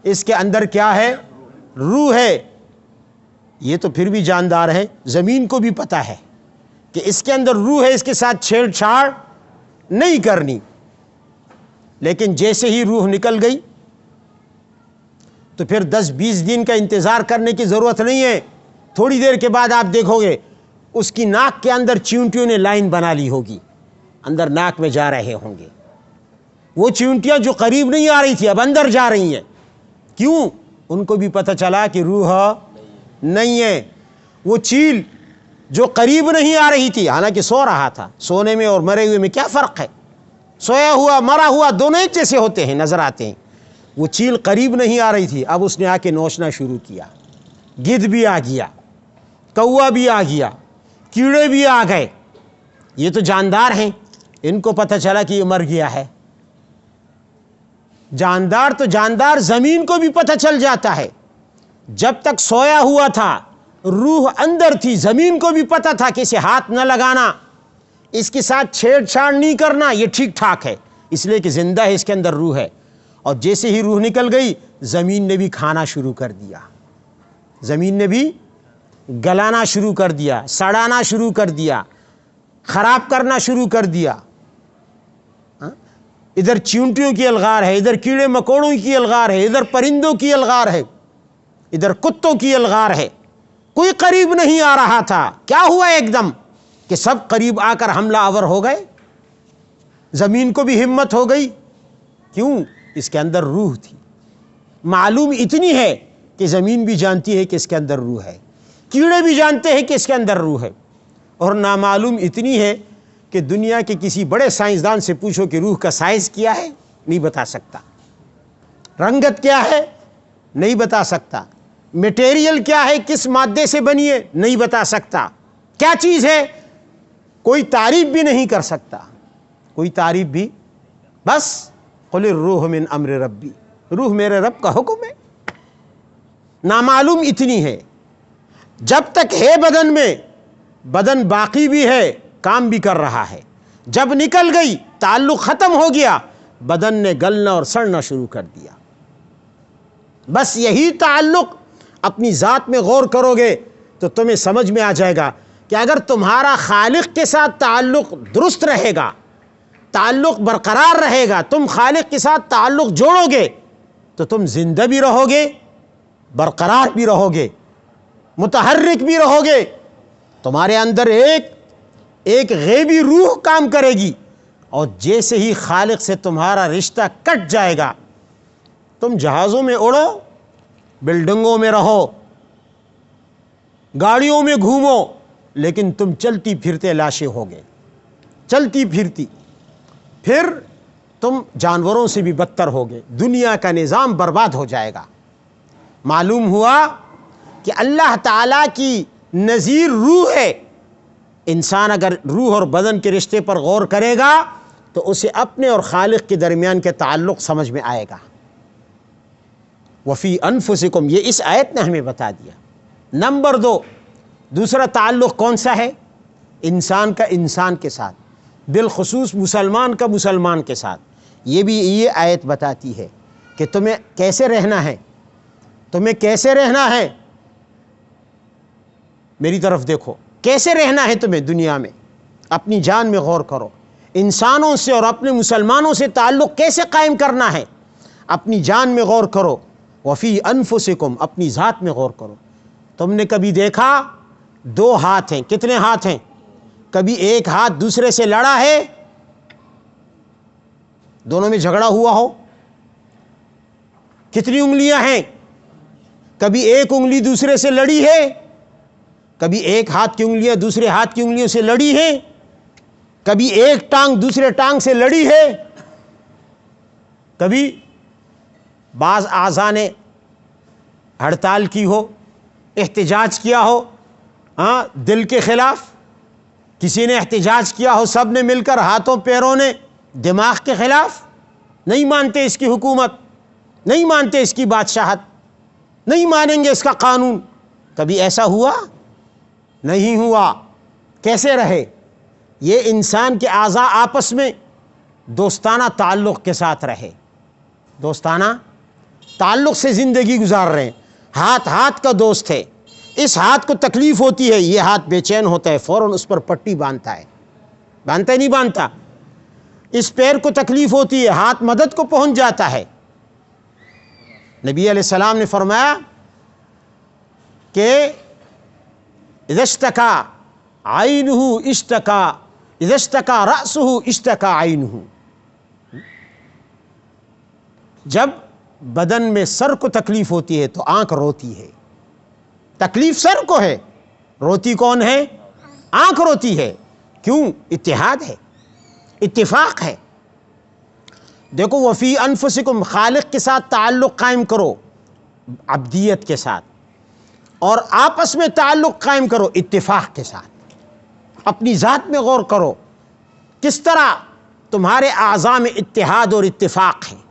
اس کے اندر کیا ہے؟ روح ہے۔ یہ تو پھر بھی جاندار ہے، زمین کو بھی پتہ ہے کہ اس کے اندر روح ہے، اس کے ساتھ چھیڑ چھاڑ نہیں کرنی، لیکن جیسے ہی روح نکل گئی تو پھر 10-20 دن کا انتظار کرنے کی ضرورت نہیں ہے، تھوڑی دیر کے بعد آپ دیکھو گے اس کی ناک کے اندر چیونٹیوں نے لائن بنا لی ہوگی، اندر ناک میں جا رہے ہوں گے، وہ چیونٹیاں جو قریب نہیں آ رہی تھی اب اندر جا رہی ہیں، کیوں؟ ان کو بھی پتہ چلا کہ روح نہیں ہے۔ وہ چیل جو قریب نہیں آ رہی تھی، حالانکہ سو رہا تھا، سونے میں اور مرے ہوئے میں کیا فرق ہے؟ سویا ہوا مرا ہوا دونوں ایک جیسے ہوتے ہیں، نظر آتے ہیں۔ وہ چیل قریب نہیں آ رہی تھی، اب اس نے آ کے نوچنا شروع کیا، گدھ بھی آ گیا، کوا بھی آ گیا، کیڑے بھی آ گئے، یہ تو جاندار ہیں، ان کو پتہ چلا کہ یہ مر گیا ہے۔ جاندار تو جاندار، زمین کو بھی پتہ چل جاتا ہے، جب تک سویا ہوا تھا روح اندر تھی، زمین کو بھی پتہ تھا کہ اسے ہاتھ نہ لگانا، اس کے ساتھ چھیڑ چھاڑ نہیں کرنا، یہ ٹھیک ٹھاک ہے، اس لیے کہ زندہ ہے، اس کے اندر روح ہے۔ اور جیسے ہی روح نکل گئی، زمین نے بھی کھانا شروع کر دیا، زمین نے بھی گلانا شروع کر دیا، سڑانا شروع کر دیا، خراب کرنا شروع کر دیا۔ ادھر چیونٹیوں کی الغار ہے، ادھر کیڑے مکوڑوں کی الغار ہے، ادھر پرندوں کی الغار ہے، ادھر کتوں کی الغار ہے، کوئی قریب نہیں آ رہا تھا۔ کیا ہوا ایک دم کہ سب قریب آ کر حملہ آور ہو گئے، زمین کو بھی ہمت ہو گئی، کیوں؟ اس کے اندر روح تھی۔ معلوم اتنی ہے کہ زمین بھی جانتی ہے کہ اس کے اندر روح ہے، کیڑے بھی جانتے ہیں کہ اس کے اندر روح ہے، اور نامعلوم اتنی ہے کہ دنیا کے کسی بڑے سائنسدان سے پوچھو کہ روح کا سائز کیا ہے، نہیں بتا سکتا، رنگت کیا ہے نہیں بتا سکتا، میٹیریل کیا ہے، کس مادے سے بنی ہے نہیں بتا سکتا، کیا چیز ہے کوئی تعریف بھی نہیں کر سکتا، کوئی تعریف بھی، بس قل الروح من امر ربی، روح میرے رب کا حکم ہے۔ نامعلوم اتنی ہے، جب تک ہے بدن میں، بدن باقی بھی ہے، کام بھی کر رہا ہے، جب نکل گئی تعلق ختم ہو گیا، بدن نے گلنا اور سڑنا شروع کر دیا۔ بس یہی تعلق اپنی ذات میں غور کرو گے تو تمہیں سمجھ میں آ جائے گا کہ اگر تمہارا خالق کے ساتھ تعلق درست رہے گا، تعلق برقرار رہے گا، تم خالق کے ساتھ تعلق جوڑو گے تو تم زندہ بھی رہو گے، برقرار بھی رہو گے، متحرک بھی رہو گے۔ تمہارے اندر ایک غیبی روح کام کرے گی، اور جیسے ہی خالق سے تمہارا رشتہ کٹ جائے گا، تم جہازوں میں اڑو، بلڈنگوں میں رہو، گاڑیوں میں گھومو، لیکن تم چلتی پھرتے لاشیں ہوگے، چلتی پھرتی، پھر تم جانوروں سے بھی بدتر ہوگے، دنیا کا نظام برباد ہو جائے گا۔ معلوم ہوا کہ اللہ تعالیٰ کی نظیر روح ہے۔ انسان اگر روح اور بدن کے رشتے پر غور کرے گا تو اسے اپنے اور خالق کے درمیان کے تعلق سمجھ میں آئے گا۔ وفی انفسکم، یہ اس آیت نے ہمیں بتا دیا۔ نمبر 2، دوسرا تعلق کون سا ہے؟ انسان کا انسان کے ساتھ، بالخصوص مسلمان کا مسلمان کے ساتھ۔ یہ آیت بتاتی ہے کہ تمہیں کیسے رہنا ہے، تمہیں کیسے رہنا ہے۔ میری طرف دیکھو، کیسے رہنا ہے تمہیں دنیا میں، اپنی جان میں غور کرو۔ انسانوں سے اور اپنے مسلمانوں سے تعلق کیسے قائم کرنا ہے، اپنی جان میں غور کرو۔ وفی انفسکم، اپنی ذات میں غور کرو۔ تم نے کبھی دیکھا 2 ہاتھ ہیں، کتنے ہاتھ ہیں؟ کبھی ایک ہاتھ دوسرے سے لڑا ہے، دونوں میں جھگڑا ہوا ہو؟ کتنی انگلیاں ہیں؟ کبھی ایک انگلی دوسرے سے لڑی ہے؟ کبھی ایک ہاتھ کی انگلیاں دوسرے ہاتھ کی انگلیوں سے لڑی ہیں؟ کبھی ایک ٹانگ دوسرے ٹانگ سے لڑی ہے؟ کبھی بعض اعضاء نے ہڑتال کی ہو، احتجاج کیا ہو، دل کے خلاف کسی نے احتجاج کیا ہو، سب نے مل کر، ہاتھوں پیروں نے، دماغ کے خلاف؟ نہیں مانتے اس کی حکومت، نہیں مانتے اس کی بادشاہت، نہیں مانیں گے اس کا قانون۔ کبھی ایسا ہوا؟ نہیں ہوا۔ کیسے رہے؟ یہ انسان کے اعضاء آپس میں دوستانہ تعلق کے ساتھ رہے، دوستانہ تعلق سے زندگی گزار رہے ہیں۔ ہاتھ کا دوست ہے، اس ہاتھ کو تکلیف ہوتی ہے، یہ ہاتھ بے چین ہوتا ہے، فوراً اس پر پٹی باندھتا ہے، باندھتا ہے نہیں باندھتا؟ اس پیر کو تکلیف ہوتی ہے، ہاتھ مدد کو پہنچ جاتا ہے۔ نبی علیہ السلام نے فرمایا کہ اذا اشتکا عینہ اشتکا، اذا اشتکا رأسہ اشتکا عینہ۔ جب بدن میں سر کو تکلیف ہوتی ہے تو آنکھ روتی ہے۔ تکلیف سر کو ہے، روتی کون ہے؟ آنکھ روتی ہے۔ کیوں؟ اتحاد ہے، اتفاق ہے۔ دیکھو، وفی انفسکم، خالق کے ساتھ تعلق قائم کرو عبدیت کے ساتھ، اور آپس میں تعلق قائم کرو اتفاق کے ساتھ۔ اپنی ذات میں غور کرو، کس طرح تمہارے اعضاء میں اتحاد اور اتفاق ہے۔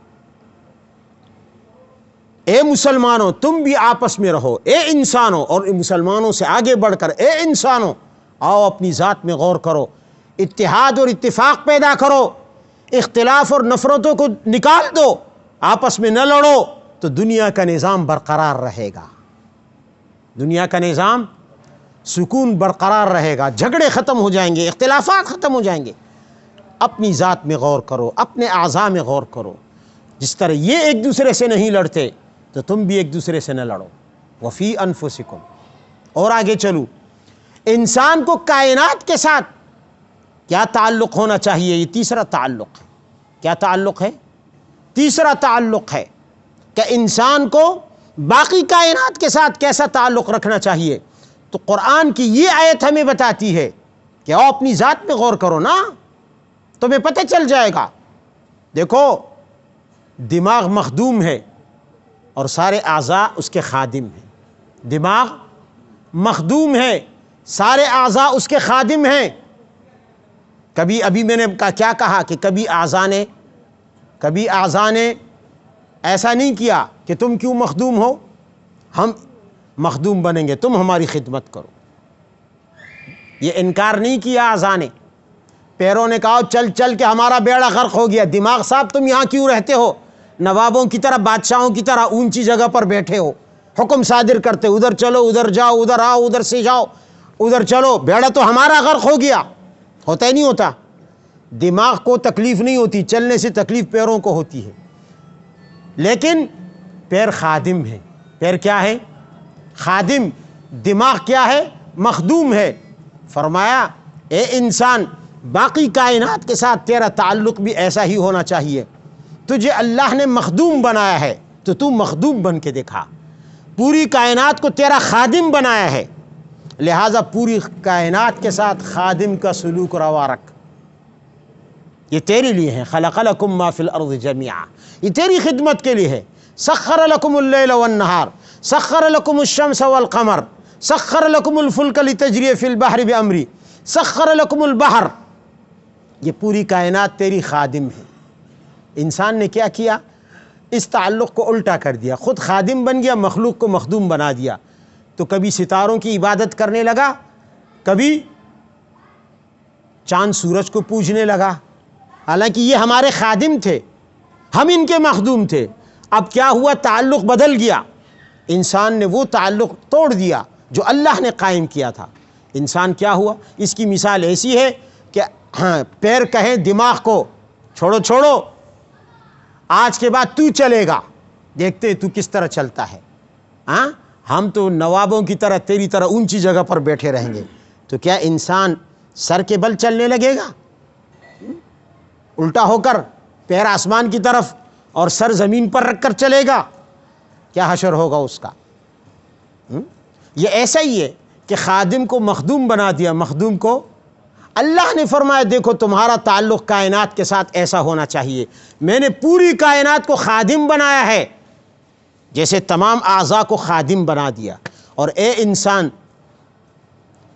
اے مسلمانوں، تم بھی آپس میں رہو، اے انسانوں، اور مسلمانوں سے آگے بڑھ کر اے انسانوں، آؤ اپنی ذات میں غور کرو، اتحاد اور اتفاق پیدا کرو، اختلاف اور نفرتوں کو نکال دو، آپس میں نہ لڑو، تو دنیا کا نظام برقرار رہے گا، دنیا کا نظام سکون برقرار رہے گا، جھگڑے ختم ہو جائیں گے، اختلافات ختم ہو جائیں گے۔ اپنی ذات میں غور کرو، اپنے اعضاء میں غور کرو۔ جس طرح یہ ایک دوسرے سے نہیں لڑتے تو تم بھی ایک دوسرے سے نہ لڑو۔ وفی انفسکم، اور آگے چلو، انسان کو کائنات کے ساتھ کیا تعلق ہونا چاہیے؟ یہ تیسرا تعلق ہے۔ کیا تعلق ہے؟ تیسرا تعلق ہے کہ انسان کو باقی کائنات کے ساتھ کیسا تعلق رکھنا چاہیے۔ تو قرآن کی یہ آیت ہمیں بتاتی ہے کہ آؤ اپنی ذات میں غور کرو نا، تمہیں پتہ چل جائے گا۔ دیکھو، دماغ مخدوم ہے اور سارے اعضاء اس کے خادم ہیں۔ دماغ مخدوم ہے، سارے اعضاء اس کے خادم ہیں۔ ابھی میں نے کیا کہا کہ کبھی اعضاء نے ایسا نہیں کیا کہ تم کیوں مخدوم ہو، ہم مخدوم بنیں گے، تم ہماری خدمت کرو۔ یہ انکار نہیں کیا اعضاء نے۔ پیروں نے کہا چل چل کے ہمارا بیڑا غرق ہو گیا، دماغ صاحب تم یہاں کیوں رہتے ہو، نوابوں کی طرح، بادشاہوں کی طرح اونچی جگہ پر بیٹھے ہو، حکم صادر کرتے ادھر چلو ادھر جاؤ ادھر آؤ ادھر سے جاؤ ادھر چلو، بیڑا تو ہمارا غرق ہو گیا، ہوتا ہی نہیں ہوتا۔ دماغ کو تکلیف نہیں ہوتی، چلنے سے تکلیف پیروں کو ہوتی ہے، لیکن پیر خادم ہے۔ پیر کیا ہے؟ خادم۔ دماغ کیا ہے؟ مخدوم ہے۔ فرمایا اے انسان، باقی کائنات کے ساتھ تیرا تعلق بھی ایسا ہی ہونا چاہیے۔ تجھے اللہ نے مخدوم بنایا ہے تو مخدوم بن کے دکھا۔ پوری کائنات کو تیرا خادم بنایا ہے، لہٰذا پوری کائنات کے ساتھ خادم کا سلوک روا رکھ۔ یہ تیرے لیے ہے، خلق لکم ما فی الارض جمیعا، یہ تیری خدمت کے لیے ہے۔ سخر لکم اللیل والنہار، سخر لکم الشمس والقمر، سخر لکم الفلک لتجری فی البحر بامری، سخر لکم البحر۔ یہ پوری کائنات تیری خادم ہے۔ انسان نے کیا کیا؟ اس تعلق کو الٹا کر دیا، خود خادم بن گیا، مخلوق کو مخدوم بنا دیا۔ تو کبھی ستاروں کی عبادت کرنے لگا، کبھی چاند سورج کو پوجنے لگا، حالانکہ یہ ہمارے خادم تھے، ہم ان کے مخدوم تھے۔ اب کیا ہوا؟ تعلق بدل گیا، انسان نے وہ تعلق توڑ دیا جو اللہ نے قائم کیا تھا۔ انسان کیا ہوا؟ اس کی مثال ایسی ہے کہ پیر کہیں دماغ کو چھوڑو چھوڑو، آج کے بعد تو چلے گا، دیکھتے تو کس طرح چلتا ہے۔ ہاں، ہم تو نوابوں کی طرح تیری طرح اونچی جگہ پر بیٹھے رہیں گے، تو کیا انسان سر کے بل چلنے لگے گا؟ الٹا ہو کر پیر آسمان کی طرف اور سر زمین پر رکھ کر چلے گا؟ کیا حشر ہوگا اس کا؟ یہ ایسا ہی ہے کہ خادم کو مخدوم بنا دیا، مخدوم کو اللہ نے فرمایا دیکھو تمہارا تعلق کائنات کے ساتھ ایسا ہونا چاہیے، میں نے پوری کائنات کو خادم بنایا ہے، جیسے تمام اعضاء کو خادم بنا دیا۔ اور اے انسان،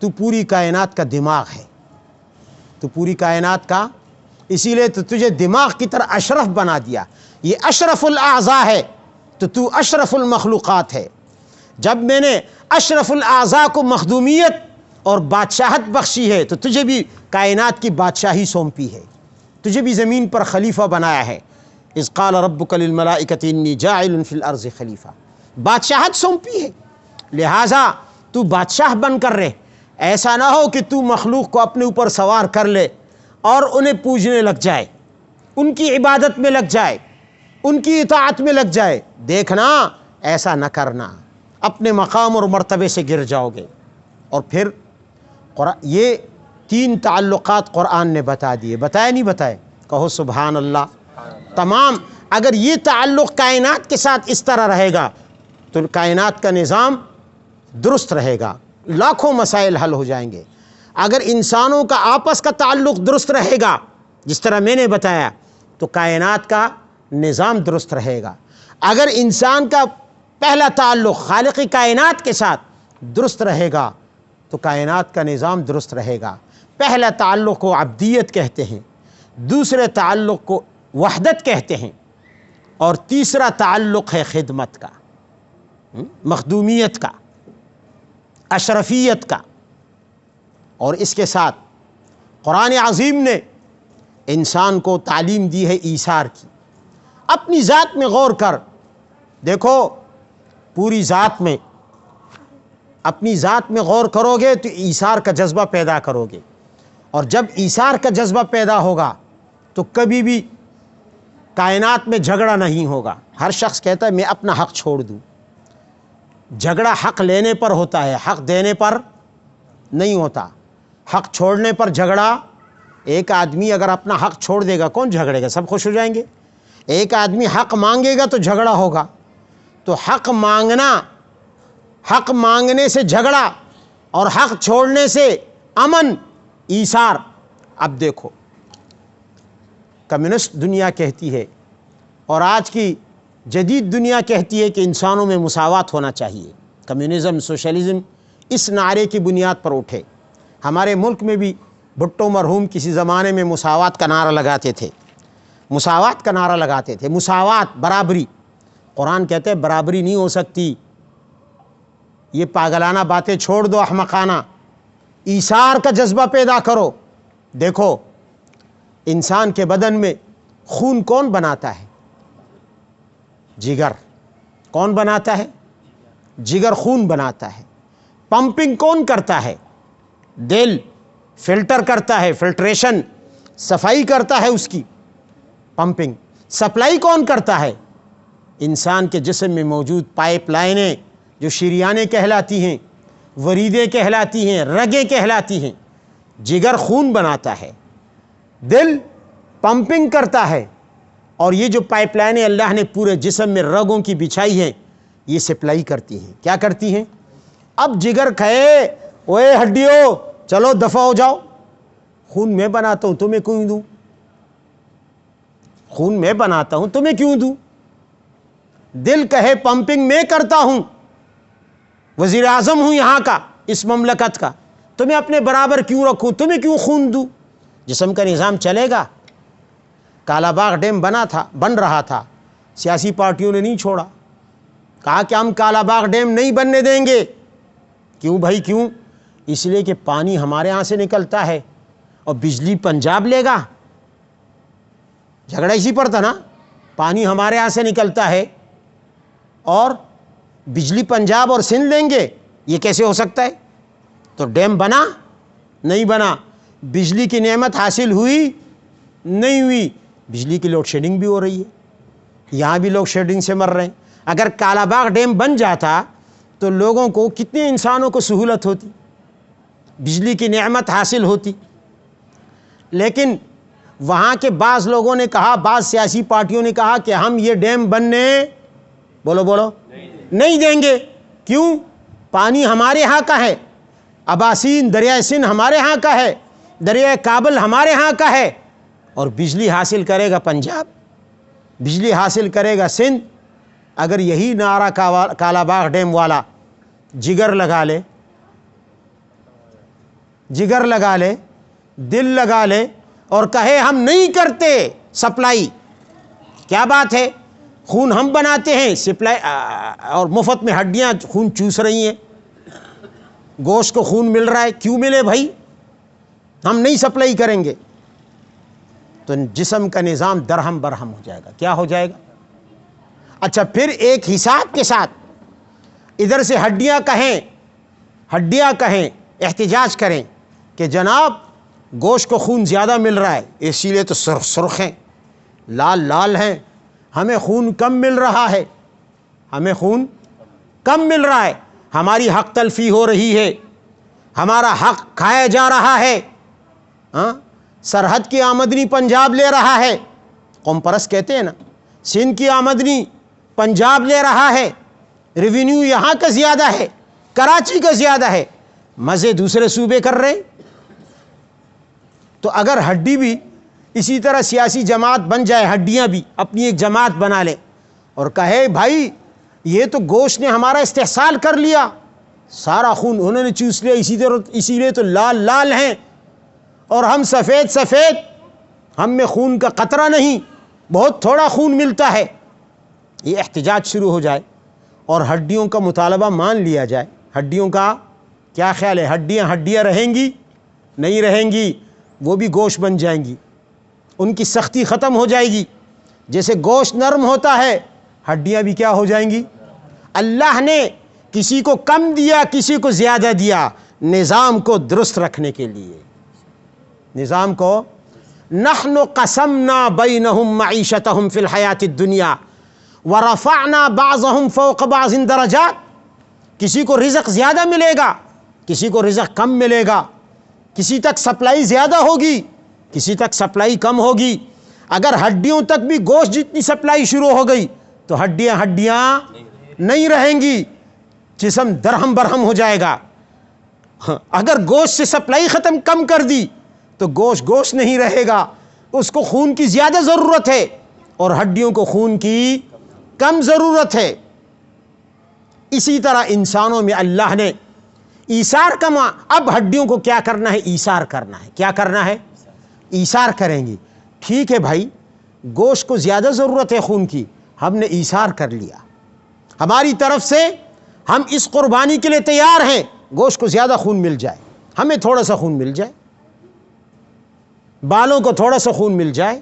تو پوری کائنات کا دماغ ہے، تو پوری کائنات کا، اسی لیے تو تجھے دماغ کی طرح اشرف بنا دیا۔ یہ اشرف الاعضاء ہے تو اشرف المخلوقات ہے۔ جب میں نے اشرف الاعضاء کو مخدومیت اور بادشاہت بخشی ہے تو تجھے بھی کائنات کی بادشاہی سونپی ہے، تجھے بھی زمین پر خلیفہ بنایا ہے۔ اذ قال ربک للملائکۃ انی جاعل فی الارض خلیفہ، بادشاہت سونپی ہے، لہٰذا تو بادشاہ بن کر رہ۔ ایسا نہ ہو کہ تو مخلوق کو اپنے اوپر سوار کر لے اور انہیں پوجنے لگ جائے، ان کی عبادت میں لگ جائے، ان کی اطاعت میں لگ جائے۔ دیکھنا ایسا نہ کرنا، اپنے مقام اور مرتبے سے گر جاؤ گے۔ اور پھر یہ 3 تعلقات قرآن نے بتا دیے، بتائے نہیں بتائے؟ کہو سبحان اللہ۔ تمام، اگر یہ تعلق کائنات کے ساتھ اس طرح رہے گا تو کائنات کا نظام درست رہے گا، لاکھوں مسائل حل ہو جائیں گے۔ اگر انسانوں کا آپس کا تعلق درست رہے گا جس طرح میں نے بتایا تو کائنات کا نظام درست رہے گا۔ اگر انسان کا پہلا تعلق خالق کائنات کے ساتھ درست رہے گا تو کائنات کا نظام درست رہے گا۔ پہلا تعلق کو عبدیت کہتے ہیں، دوسرے تعلق کو وحدت کہتے ہیں، اور تیسرا تعلق ہے خدمت کا، مخدومیت کا، اشرفیت کا۔ اور اس کے ساتھ قرآن عظیم نے انسان کو تعلیم دی ہے ایثار کی۔ اپنی ذات میں غور کر دیکھو، پوری ذات میں اپنی ذات میں غور کرو گے تو ایثار کا جذبہ پیدا کرو گے، اور جب ایثار کا جذبہ پیدا ہوگا تو کبھی بھی کائنات میں جھگڑا نہیں ہوگا۔ ہر شخص کہتا ہے میں اپنا حق چھوڑ دوں، جھگڑا حق لینے پر ہوتا ہے، حق دینے پر نہیں ہوتا۔ حق چھوڑنے پر جھگڑا، ایک آدمی اگر اپنا حق چھوڑ دے گا کون جھگڑے گا؟ سب خوش ہو جائیں گے۔ ایک آدمی حق مانگے گا تو جھگڑا ہوگا۔ تو حق مانگنا، حق مانگنے سے جھگڑا اور حق چھوڑنے سے امن، ایثار۔ اب دیکھو، کمیونسٹ دنیا کہتی ہے اور آج کی جدید دنیا کہتی ہے کہ انسانوں میں مساوات ہونا چاہیے۔ کمیونزم، سوشلزم اس نعرے کی بنیاد پر اٹھے۔ ہمارے ملک میں بھی بھٹو مرحوم کسی زمانے میں مساوات کا نعرہ لگاتے تھے، مساوات کا نعرہ لگاتے تھے، مساوات، برابری۔ قرآن کہتے ہیں برابری نہیں ہو سکتی، یہ پاگلانہ باتیں چھوڑ دو، احمقانہ، ایثار کا جذبہ پیدا کرو۔ دیکھو، انسان کے بدن میں خون کون بناتا ہے؟ جگر۔ کون بناتا ہے؟ جگر خون بناتا ہے. پمپنگ کون کرتا ہے؟ دل. فلٹر کرتا ہے، فلٹریشن، صفائی کرتا ہے اس کی پمپنگ. سپلائی کون کرتا ہے؟ انسان کے جسم میں موجود پائپ لائنیں جو شریانیں کہلاتی ہیں، وریدیں کہلاتی ہیں، رگیں کہلاتی ہیں. جگر خون بناتا ہے، دل پمپنگ کرتا ہے، اور یہ جو پائپ لائنیں اللہ نے پورے جسم میں رگوں کی بچھائی ہیں یہ سپلائی کرتی ہیں. کیا کرتی ہیں؟ اب جگر کہے اوے ہڈیو چلو دفع ہو جاؤ، خون میں بناتا ہوں تمہیں کیوں دوں؟ خون میں بناتا ہوں تمہیں کیوں دوں؟ دل کہے پمپنگ میں کرتا ہوں، وزیر اعظم ہوں یہاں کا، اس مملکت کا، تمہیں اپنے برابر کیوں رکھوں؟ تمہیں کیوں خون دوں؟ جسم کا نظام چلے گا. کالا باغ ڈیم بن رہا تھا، سیاسی پارٹیوں نے نہیں چھوڑا، کہا کہ ہم کالا باغ ڈیم نہیں بننے دیں گے. کیوں بھائی کیوں؟ اس لیے کہ پانی ہمارے ہاں سے نکلتا ہے اور بجلی پنجاب لے گا. جھگڑا اسی پر تھا نا، پانی ہمارے ہاں سے نکلتا ہے اور بجلی پنجاب اور سندھ لیں گے، یہ کیسے ہو سکتا ہے؟ تو ڈیم بنا نہیں بنا، بجلی کی نعمت حاصل ہوئی نہیں ہوئی. بجلی کی لوڈ شیڈنگ بھی ہو رہی ہے، یہاں بھی لوگ شیڈنگ سے مر رہے ہیں. اگر کالا باغ ڈیم بن جاتا تو لوگوں کو، کتنے انسانوں کو سہولت ہوتی، بجلی کی نعمت حاصل ہوتی. لیکن وہاں کے بعض لوگوں نے کہا، بعض سیاسی پارٹیوں نے کہا کہ ہم یہ ڈیم بننے بولو نہیں دیں گے. کیوں؟ پانی ہمارے ہاں کا ہے، اباسین دریائے سندھ ہمارے ہاں کا ہے، دریائے کابل ہمارے ہاں کا ہے، اور بجلی حاصل کرے گا پنجاب، بجلی حاصل کرے گا سندھ. اگر یہی نعرہ کالا باغ ڈیم والا جگر لگا لے، دل لگا لے اور کہے ہم نہیں کرتے سپلائی، کیا بات ہے؟ خون ہم بناتے ہیں، سپلائی، اور مفت میں ہڈیاں خون چوس رہی ہیں، گوشت کو خون مل رہا ہے. کیوں ملے بھائی؟ ہم نہیں سپلائی کریں گے. تو جسم کا نظام درہم برہم ہو جائے گا. کیا ہو جائے گا؟ اچھا، پھر ایک حساب کے ساتھ ادھر سے ہڈیاں کہیں احتجاج کریں کہ جناب گوشت کو خون زیادہ مل رہا ہے، اسی لیے تو سرخ ہیں، لال ہیں، ہمیں خون کم مل رہا ہے، ہماری حق تلفی ہو رہی ہے، ہمارا حق کھایا جا رہا ہے، سرحد کی آمدنی پنجاب لے رہا ہے، قوم پرست کہتے ہیں نا، سندھ کی آمدنی پنجاب لے رہا ہے، ریونیو یہاں کا زیادہ ہے، کراچی کا زیادہ ہے، مزے دوسرے صوبے کر رہے ہیں. تو اگر ہڈی بھی اسی طرح سیاسی جماعت بن جائے، ہڈیاں بھی اپنی ایک جماعت بنا لے اور کہے بھائی یہ تو گوشت نے ہمارا استحصال کر لیا، سارا خون انہوں نے چوس لیا، اسی لیے تو لال ہیں، اور ہم سفید، ہم میں خون کا قطرہ نہیں، بہت تھوڑا خون ملتا ہے. یہ احتجاج شروع ہو جائے اور ہڈیوں کا مطالبہ مان لیا جائے. ہڈیوں کا کیا خیال ہے؟ ہڈیاں رہیں گی؟ نہیں رہیں گی، وہ بھی گوشت بن جائیں گی، ان کی سختی ختم ہو جائے گی. جیسے گوشت نرم ہوتا ہے، ہڈیاں بھی کیا ہو جائیں گی؟ اللہ نے کسی کو کم دیا، کسی کو زیادہ دیا، نظام کو درست رکھنے کے لیے. نظام کو نحن قسمنا بینہم معیشتہم فی الحیات الدنیا ورفعنا بعضهم فوق بعض درجات. کسی کو رزق زیادہ ملے گا، کسی کو رزق کم ملے گا، کسی تک سپلائی زیادہ ہوگی، کسی تک سپلائی کم ہوگی. اگر ہڈیوں تک بھی گوشت جتنی سپلائی شروع ہو گئی تو ہڈیاں نہیں رہیں گی، جسم درہم برہم ہو جائے گا. اگر گوشت سے سپلائی کم کر دی تو گوشت نہیں رہے گا، اس کو خون کی زیادہ ضرورت ہے اور ہڈیوں کو خون کی کم ضرورت ہے. اسی طرح انسانوں میں اللہ نے ایثار اب ہڈیوں کو کیا کرنا ہے؟ ایثار کرنا ہے. کیا کرنا ہے؟ ایثار کریں گی. ٹھیک ہے بھائی، گوشت کو زیادہ ضرورت ہے خون کی، ہم نے ایثار کر لیا، ہماری طرف سے ہم اس قربانی کے لیے تیار ہیں، گوشت کو زیادہ خون مل جائے، ہمیں تھوڑا سا خون مل جائے، بالوں کو تھوڑا سا خون مل جائے،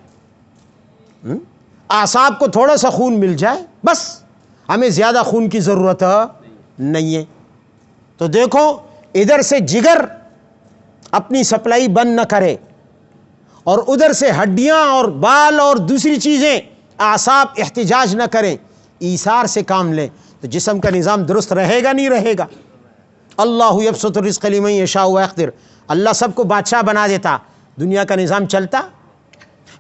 اعصاب کو تھوڑا سا خون مل جائے، بس ہمیں زیادہ خون کی ضرورت نہیں ہے۔ تو دیکھو ادھر سے جگر اپنی سپلائی بند نہ کرے اور ادھر سے ہڈیاں اور بال اور دوسری چیزیں اعصاب احتجاج نہ کریں، ایثار سے کام لیں، تو جسم کا نظام درست رہے گا نہیں رہے گا؟ اللہ یبسط الرزق لمن یشاء ویقدر، اللہ سب کو بادشاہ بنا دیتا، دنیا کا نظام چلتا؟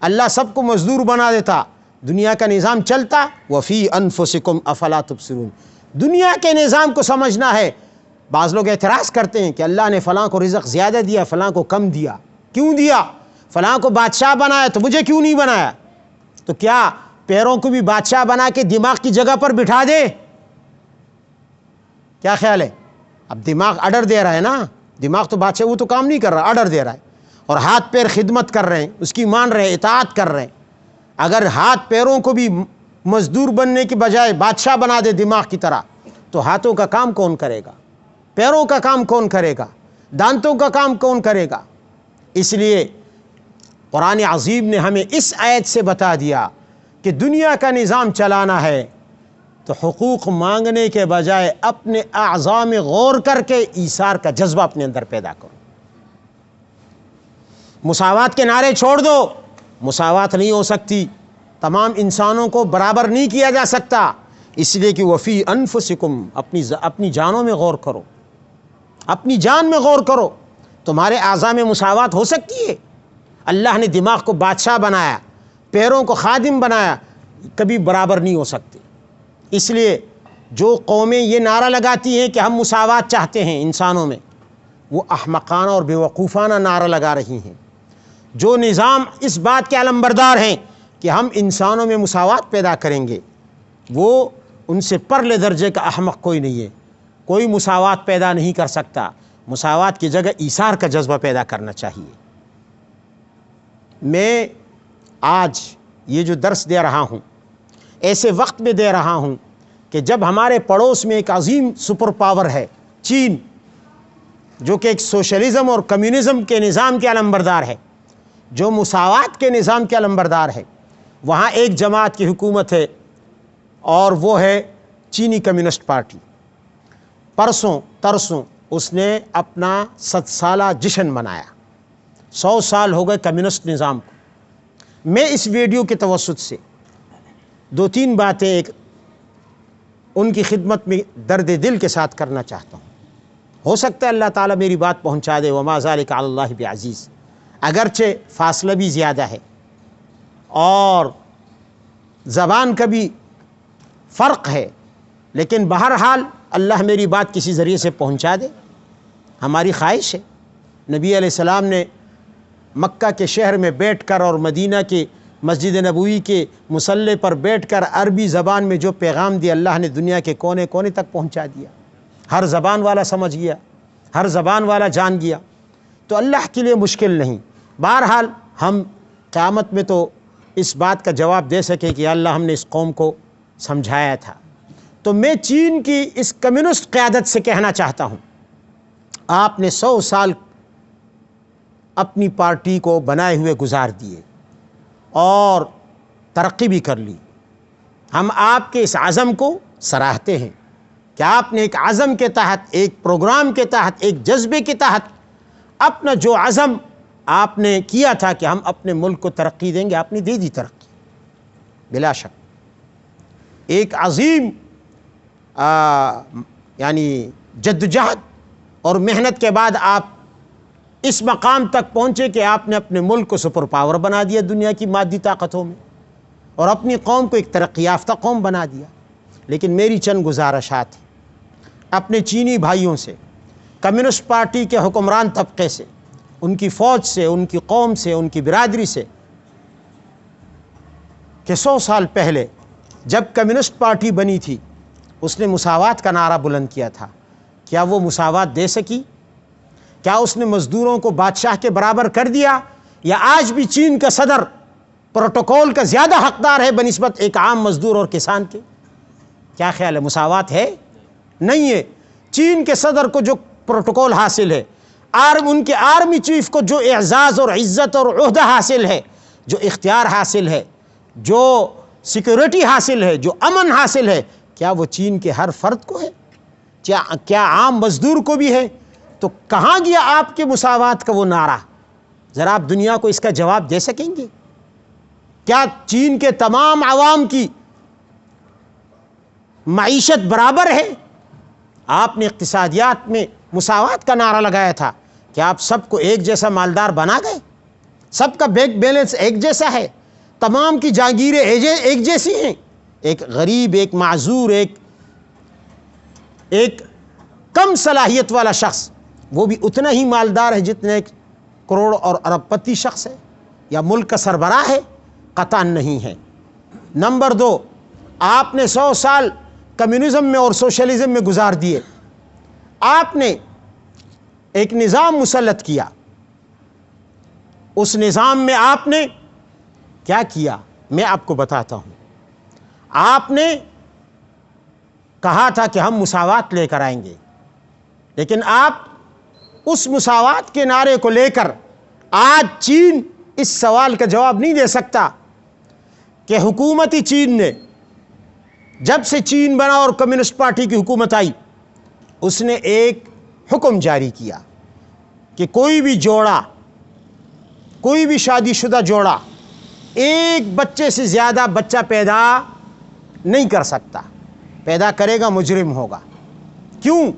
اللہ سب کو مزدور بنا دیتا، دنیا کا نظام چلتا؟ وفی انفسکم افلا تبصرون، دنیا کے نظام کو سمجھنا ہے۔ بعض لوگ اعتراض کرتے ہیں کہ اللہ نے فلاں کو رزق زیادہ دیا، فلاں کو کم دیا، کیوں دیا؟ فلاں کو بادشاہ بنایا تو مجھے کیوں نہیں بنایا؟ تو کیا پیروں کو بھی بادشاہ بنا کے دماغ کی جگہ پر بٹھا دے؟ کیا خیال ہے؟ اب دماغ آرڈر دے رہا ہے نا، دماغ تو بادشاہ، وہ تو کام نہیں کر رہا، آرڈر دے رہا ہے، اور ہاتھ پیر خدمت کر رہے ہیں، اس کی مان رہے ہیں، اطاعت کر رہے ہیں۔ اگر ہاتھ پیروں کو بھی مزدور بننے کی بجائے بادشاہ بنا دے دماغ کی طرح، تو ہاتھوں کا کام کون کرے گا؟ پیروں کا کام کون کرے گا؟ دانتوں کا کام کون کرے گا؟ اس لیے قرآن عظیم نے ہمیں اس آیت سے بتا دیا کہ دنیا کا نظام چلانا ہے تو حقوق مانگنے کے بجائے اپنے اعضاء میں غور کر کے ایثار کا جذبہ اپنے اندر پیدا کرو۔ مساوات کے نعرے چھوڑ دو، مساوات نہیں ہو سکتی، تمام انسانوں کو برابر نہیں کیا جا سکتا، اس لیے کہ وفی انفسکم، اپنی جانوں میں غور کرو، اپنی جان میں غور کرو۔ تمہارے اعضاء میں مساوات ہو سکتی ہے؟ اللہ نے دماغ کو بادشاہ بنایا، پیروں کو خادم بنایا، کبھی برابر نہیں ہو سکتے۔ اس لیے جو قومیں یہ نعرہ لگاتی ہیں کہ ہم مساوات چاہتے ہیں انسانوں میں، وہ احمقانہ اور بیوقوفانہ نعرہ لگا رہی ہیں۔ جو نظام اس بات کے علمبردار ہیں کہ ہم انسانوں میں مساوات پیدا کریں گے، وہ ان سے پرلے درجے کا احمق کوئی نہیں ہے۔ کوئی مساوات پیدا نہیں کر سکتا، مساوات کی جگہ ایثار کا جذبہ پیدا کرنا چاہیے۔ میں آج یہ جو درس دے رہا ہوں ایسے وقت میں دے رہا ہوں کہ جب ہمارے پڑوس میں ایک عظیم سپر پاور ہے چین، جو کہ ایک سوشلزم اور کمیونزم کے نظام کے علمبردار ہے، جو مساوات کے نظام کے علمبردار ہے، وہاں ایک جماعت کی حکومت ہے اور وہ ہے چینی کمیونسٹ پارٹی۔ پرسوں ترسوں اس نے اپنا 100 سالہ جشن منایا، 100 سال ہو گئے کمیونسٹ نظام کو۔ میں اس ویڈیو کے توسط سے 2-3 باتیں ایک ان کی خدمت میں درد دل کے ساتھ کرنا چاہتا ہوں۔ ہو سکتا ہے اللہ تعالیٰ میری بات پہنچا دے، وما ذالک علی اللہ بعزیز، اگرچہ فاصلہ بھی زیادہ ہے اور زبان کا بھی فرق ہے، لیکن بہرحال اللہ میری بات کسی ذریعے سے پہنچا دے، ہماری خواہش ہے۔ نبی علیہ السلام نے مکہ کے شہر میں بیٹھ کر اور مدینہ کے مسجد نبوی کے مصلی پر بیٹھ کر عربی زبان میں جو پیغام دیا، اللہ نے دنیا کے کونے کونے تک پہنچا دیا، ہر زبان والا سمجھ گیا، ہر زبان والا جان گیا، تو اللہ کے لیے مشکل نہیں۔ بہرحال ہم قیامت میں تو اس بات کا جواب دے سکے کہ اللہ ہم نے اس قوم کو سمجھایا تھا۔ تو میں چین کی اس کمیونسٹ قیادت سے کہنا چاہتا ہوں، آپ نے 100 سال اپنی پارٹی کو بنائے ہوئے گزار دیے اور ترقی بھی کر لی۔ ہم آپ کے اس عزم کو سراہتے ہیں کہ آپ نے ایک عزم کے تحت، ایک پروگرام کے تحت، ایک جذبے کے تحت اپنا جو عزم آپ نے کیا تھا کہ ہم اپنے ملک کو ترقی دیں گے، آپ نے دے دی ترقی بلا شک۔ ایک عظیم یعنی جدوجہد اور محنت کے بعد آپ اس مقام تک پہنچے کہ آپ نے اپنے ملک کو سپر پاور بنا دیا دنیا کی مادی طاقتوں میں، اور اپنی قوم کو ایک ترقی یافتہ قوم بنا دیا۔ لیکن میری چند گزارشات ہیں اپنے چینی بھائیوں سے، کمیونسٹ پارٹی کے حکمران طبقے سے، ان کی فوج سے، ان کی قوم سے، ان کی برادری سے، کہ 100 سال پہلے جب کمیونسٹ پارٹی بنی تھی اس نے مساوات کا نعرہ بلند کیا تھا، کیا وہ مساوات دے سکی؟ کیا اس نے مزدوروں کو بادشاہ کے برابر کر دیا؟ یا آج بھی چین کا صدر پروٹوکول کا زیادہ حقدار ہے بنسبت ایک عام مزدور اور کسان کے؟ کیا خیال ہے، مساوات ہے؟ نہیں ہے۔ چین کے صدر کو جو پروٹوکول حاصل ہے، ان کے آرمی چیف کو جو اعزاز اور عزت اور عہدہ حاصل ہے، جو اختیار حاصل ہے، جو سیکورٹی حاصل ہے، جو امن حاصل ہے، کیا وہ چین کے ہر فرد کو ہے؟ کیا عام مزدور کو بھی ہے؟ تو کہاں گیا آپ کے مساوات کا وہ نعرہ؟ ذرا آپ دنیا کو اس کا جواب دے سکیں گے؟ کیا چین کے تمام عوام کی معیشت برابر ہے؟ آپ نے اقتصادیات میں مساوات کا نعرہ لگایا تھا کہ آپ سب کو ایک جیسا مالدار بنا گئے، سب کا بینک بیلنس ایک جیسا ہے، تمام کی جاگیریں ایک جیسی ہیں، ایک غریب، ایک معذور، ایک کم صلاحیت والا شخص وہ بھی اتنا ہی مالدار ہے جتنا ایک کروڑ اور ارب پتی شخص ہے یا ملک کا سربراہ ہے؟ قطعاً نہیں ہے۔ نمبر 2، آپ نے 100 سال کمیونزم میں اور سوشلزم میں گزار دیے، آپ نے ایک نظام مسلط کیا، اس نظام میں آپ نے کیا کیا میں آپ کو بتاتا ہوں۔ آپ نے کہا تھا کہ ہم مساوات لے کر آئیں گے، لیکن آپ اس مساوات کے نعرے کو لے کر آج چین اس سوال کا جواب نہیں دے سکتا کہ حکومتی چین نے جب سے چین بنا اور کمیونسٹ پارٹی کی حکومت آئی، اس نے ایک حکم جاری کیا کہ کوئی بھی جوڑا، کوئی بھی شادی شدہ جوڑا ایک بچے سے زیادہ بچہ پیدا نہیں کر سکتا، پیدا کرے گا مجرم ہوگا۔ کیوں؟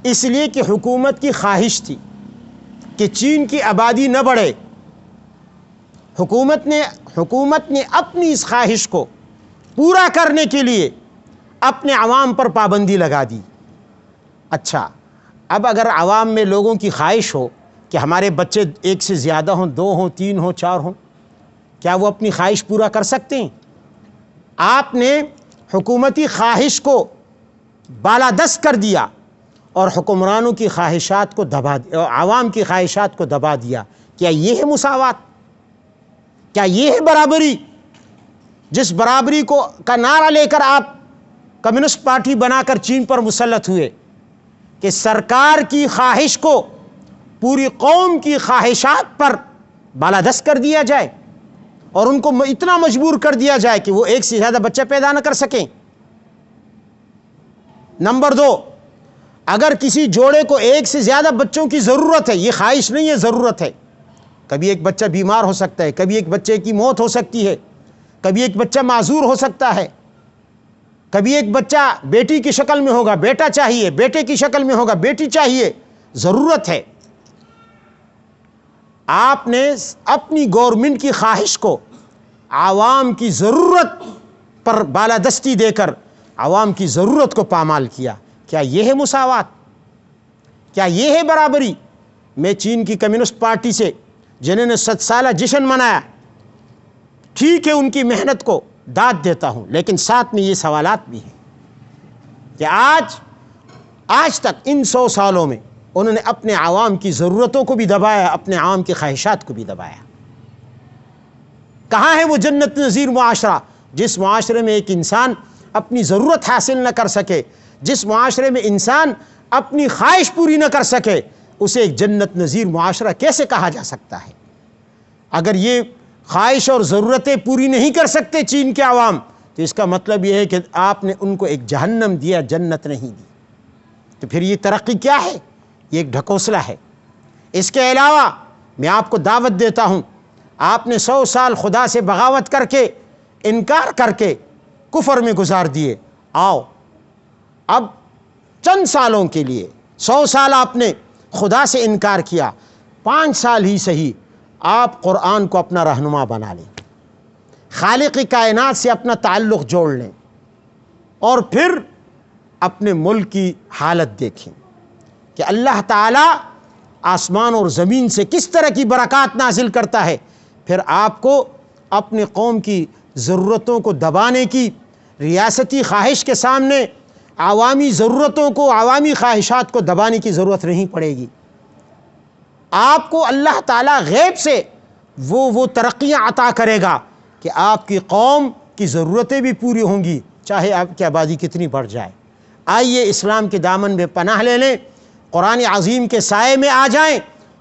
اس لیے کہ حکومت کی خواہش تھی کہ چین کی آبادی نہ بڑھے۔ حکومت نے اپنی اس خواہش کو پورا کرنے کے لیے اپنے عوام پر پابندی لگا دی۔ اچھا، اب اگر عوام میں لوگوں کی خواہش ہو کہ ہمارے بچے ایک سے زیادہ ہوں، 2 ہوں، 3 ہوں، 4 ہوں، کیا وہ اپنی خواہش پورا کر سکتے ہیں؟ آپ نے حکومتی خواہش کو بالادست کر دیا اور حکمرانوں کی خواہشات کو دبا دیا، عوام کی خواہشات کو دبا دیا۔ کیا یہ ہے مساوات؟ کیا یہ ہے برابری؟ جس برابری کا نعرہ لے کر آپ کمیونسٹ پارٹی بنا کر چین پر مسلط ہوئے کہ سرکار کی خواہش کو پوری قوم کی خواہشات پر بالادست کر دیا جائے اور ان کو اتنا مجبور کر دیا جائے کہ وہ ایک سے زیادہ بچہ پیدا نہ کر سکیں۔ نمبر 2، اگر کسی جوڑے کو ایک سے زیادہ بچوں کی ضرورت ہے، یہ خواہش نہیں ہے، ضرورت ہے، کبھی ایک بچہ بیمار ہو سکتا ہے، کبھی ایک بچے کی موت ہو سکتی ہے، کبھی ایک بچہ معذور ہو سکتا ہے، کبھی ایک بچہ بیٹی کی شکل میں ہوگا، بیٹا چاہیے، بیٹے کی شکل میں ہوگا، بیٹی چاہیے، ضرورت ہے۔ آپ نے اپنی گورنمنٹ کی خواہش کو عوام کی ضرورت پر بالادستی دے کر عوام کی ضرورت کو پامال کیا۔ کیا یہ ہے مساوات؟ کیا یہ ہے برابری؟ میں چین کی کمیونسٹ پارٹی سے جنہوں نے 100 سالہ جشن منایا، ٹھیک ہے، ان کی محنت کو داد دیتا ہوں، لیکن ساتھ میں یہ سوالات بھی ہیں کہ آج تک ان 100 سالوں میں انہوں نے اپنے عوام کی ضرورتوں کو بھی دبایا، اپنے عوام کی خواہشات کو بھی دبایا۔ کہاں ہے وہ جنت نظیر معاشرہ جس معاشرے میں ایک انسان اپنی ضرورت حاصل نہ کر سکے، جس معاشرے میں انسان اپنی خواہش پوری نہ کر سکے، اسے ایک جنت نظیر معاشرہ کیسے کہا جا سکتا ہے؟ اگر یہ خواہش اور ضرورتیں پوری نہیں کر سکتے چین کے عوام، تو اس کا مطلب یہ ہے کہ آپ نے ان کو ایک جہنم دیا، جنت نہیں دی۔ تو پھر یہ ترقی کیا ہے؟ یہ ایک ڈھکوسلا ہے۔ اس کے علاوہ میں آپ کو دعوت دیتا ہوں، آپ نے 100 سال خدا سے بغاوت کر کے، انکار کر کے کفر میں گزار دیے۔ آؤ اب چند سالوں کے لیے، 100 سال آپ نے خدا سے انکار کیا، 5 سال ہی صحیح آپ قرآن کو اپنا رہنما بنا لیں، خالق کائنات سے اپنا تعلق جوڑ لیں، اور پھر اپنے ملک کی حالت دیکھیں کہ اللہ تعالیٰ آسمان اور زمین سے کس طرح کی برکات نازل کرتا ہے۔ پھر آپ کو اپنے قوم کی ضرورتوں کو دبانے کی، ریاستی خواہش کے سامنے عوامی ضرورتوں کو، عوامی خواہشات کو دبانے کی ضرورت نہیں پڑے گی۔ آپ کو اللہ تعالیٰ غیب سے وہ ترقیاں عطا کرے گا کہ آپ کی قوم کی ضرورتیں بھی پوری ہوں گی، چاہے آپ کی آبادی کتنی بڑھ جائے۔ آئیے اسلام کے دامن میں پناہ لے لیں، قرآن عظیم کے سائے میں آ جائیں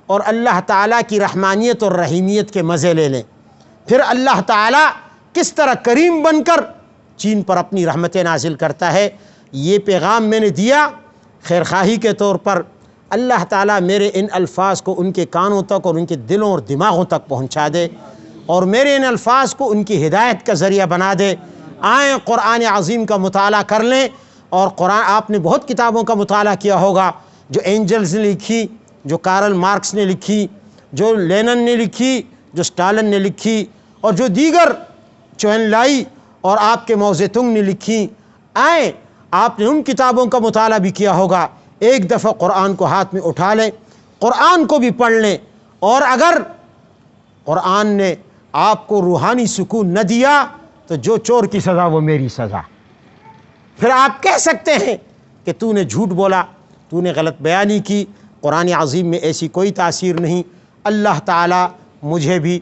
اور اللہ تعالیٰ کی رحمانیت اور رحیمیت کے مزے لے لیں۔ پھر اللہ تعالیٰ کس طرح کریم بن کر چین پر اپنی رحمتیں نازل کرتا ہے، یہ پیغام میں نے دیا۔ خیر خواہی کے طور پر اللہ تعالیٰ میرے ان الفاظ کو ان کے کانوں تک اور ان کے دلوں اور دماغوں تک پہنچا دے، اور میرے ان الفاظ کو ان کی ہدایت کا ذریعہ بنا دے۔ آئیں قرآن عظیم کا مطالعہ کر لیں، اور قرآن آپ نے بہت کتابوں کا مطالعہ کیا ہوگا، جو اینجلز نے لکھی، جو کارل مارکس نے لکھی، جو لینن نے لکھی، جو سٹالن نے لکھی، اور جو دیگر چوین لائی اور آپ کے موزے تنگ نے لکھی۔ آئیں آپ نے ان کتابوں کا مطالعہ بھی کیا ہوگا، ایک دفعہ قرآن کو ہاتھ میں اٹھا لیں، قرآن کو بھی پڑھ لیں، اور اگر قرآن نے آپ کو روحانی سکون نہ دیا تو جو چور کی سزا وہ میری سزا۔ پھر آپ کہہ سکتے ہیں کہ تو نے جھوٹ بولا، تو نے غلط بیانی کی، قرآن عظیم میں ایسی کوئی تاثیر نہیں۔ اللہ تعالیٰ مجھے بھی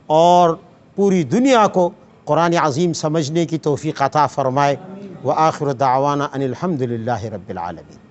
اور پوری دنیا کو قرآن عظیم سمجھنے کی توفیق عطا فرمائے۔ وآخر دعوانا ان الحمد للہ رب العالمین۔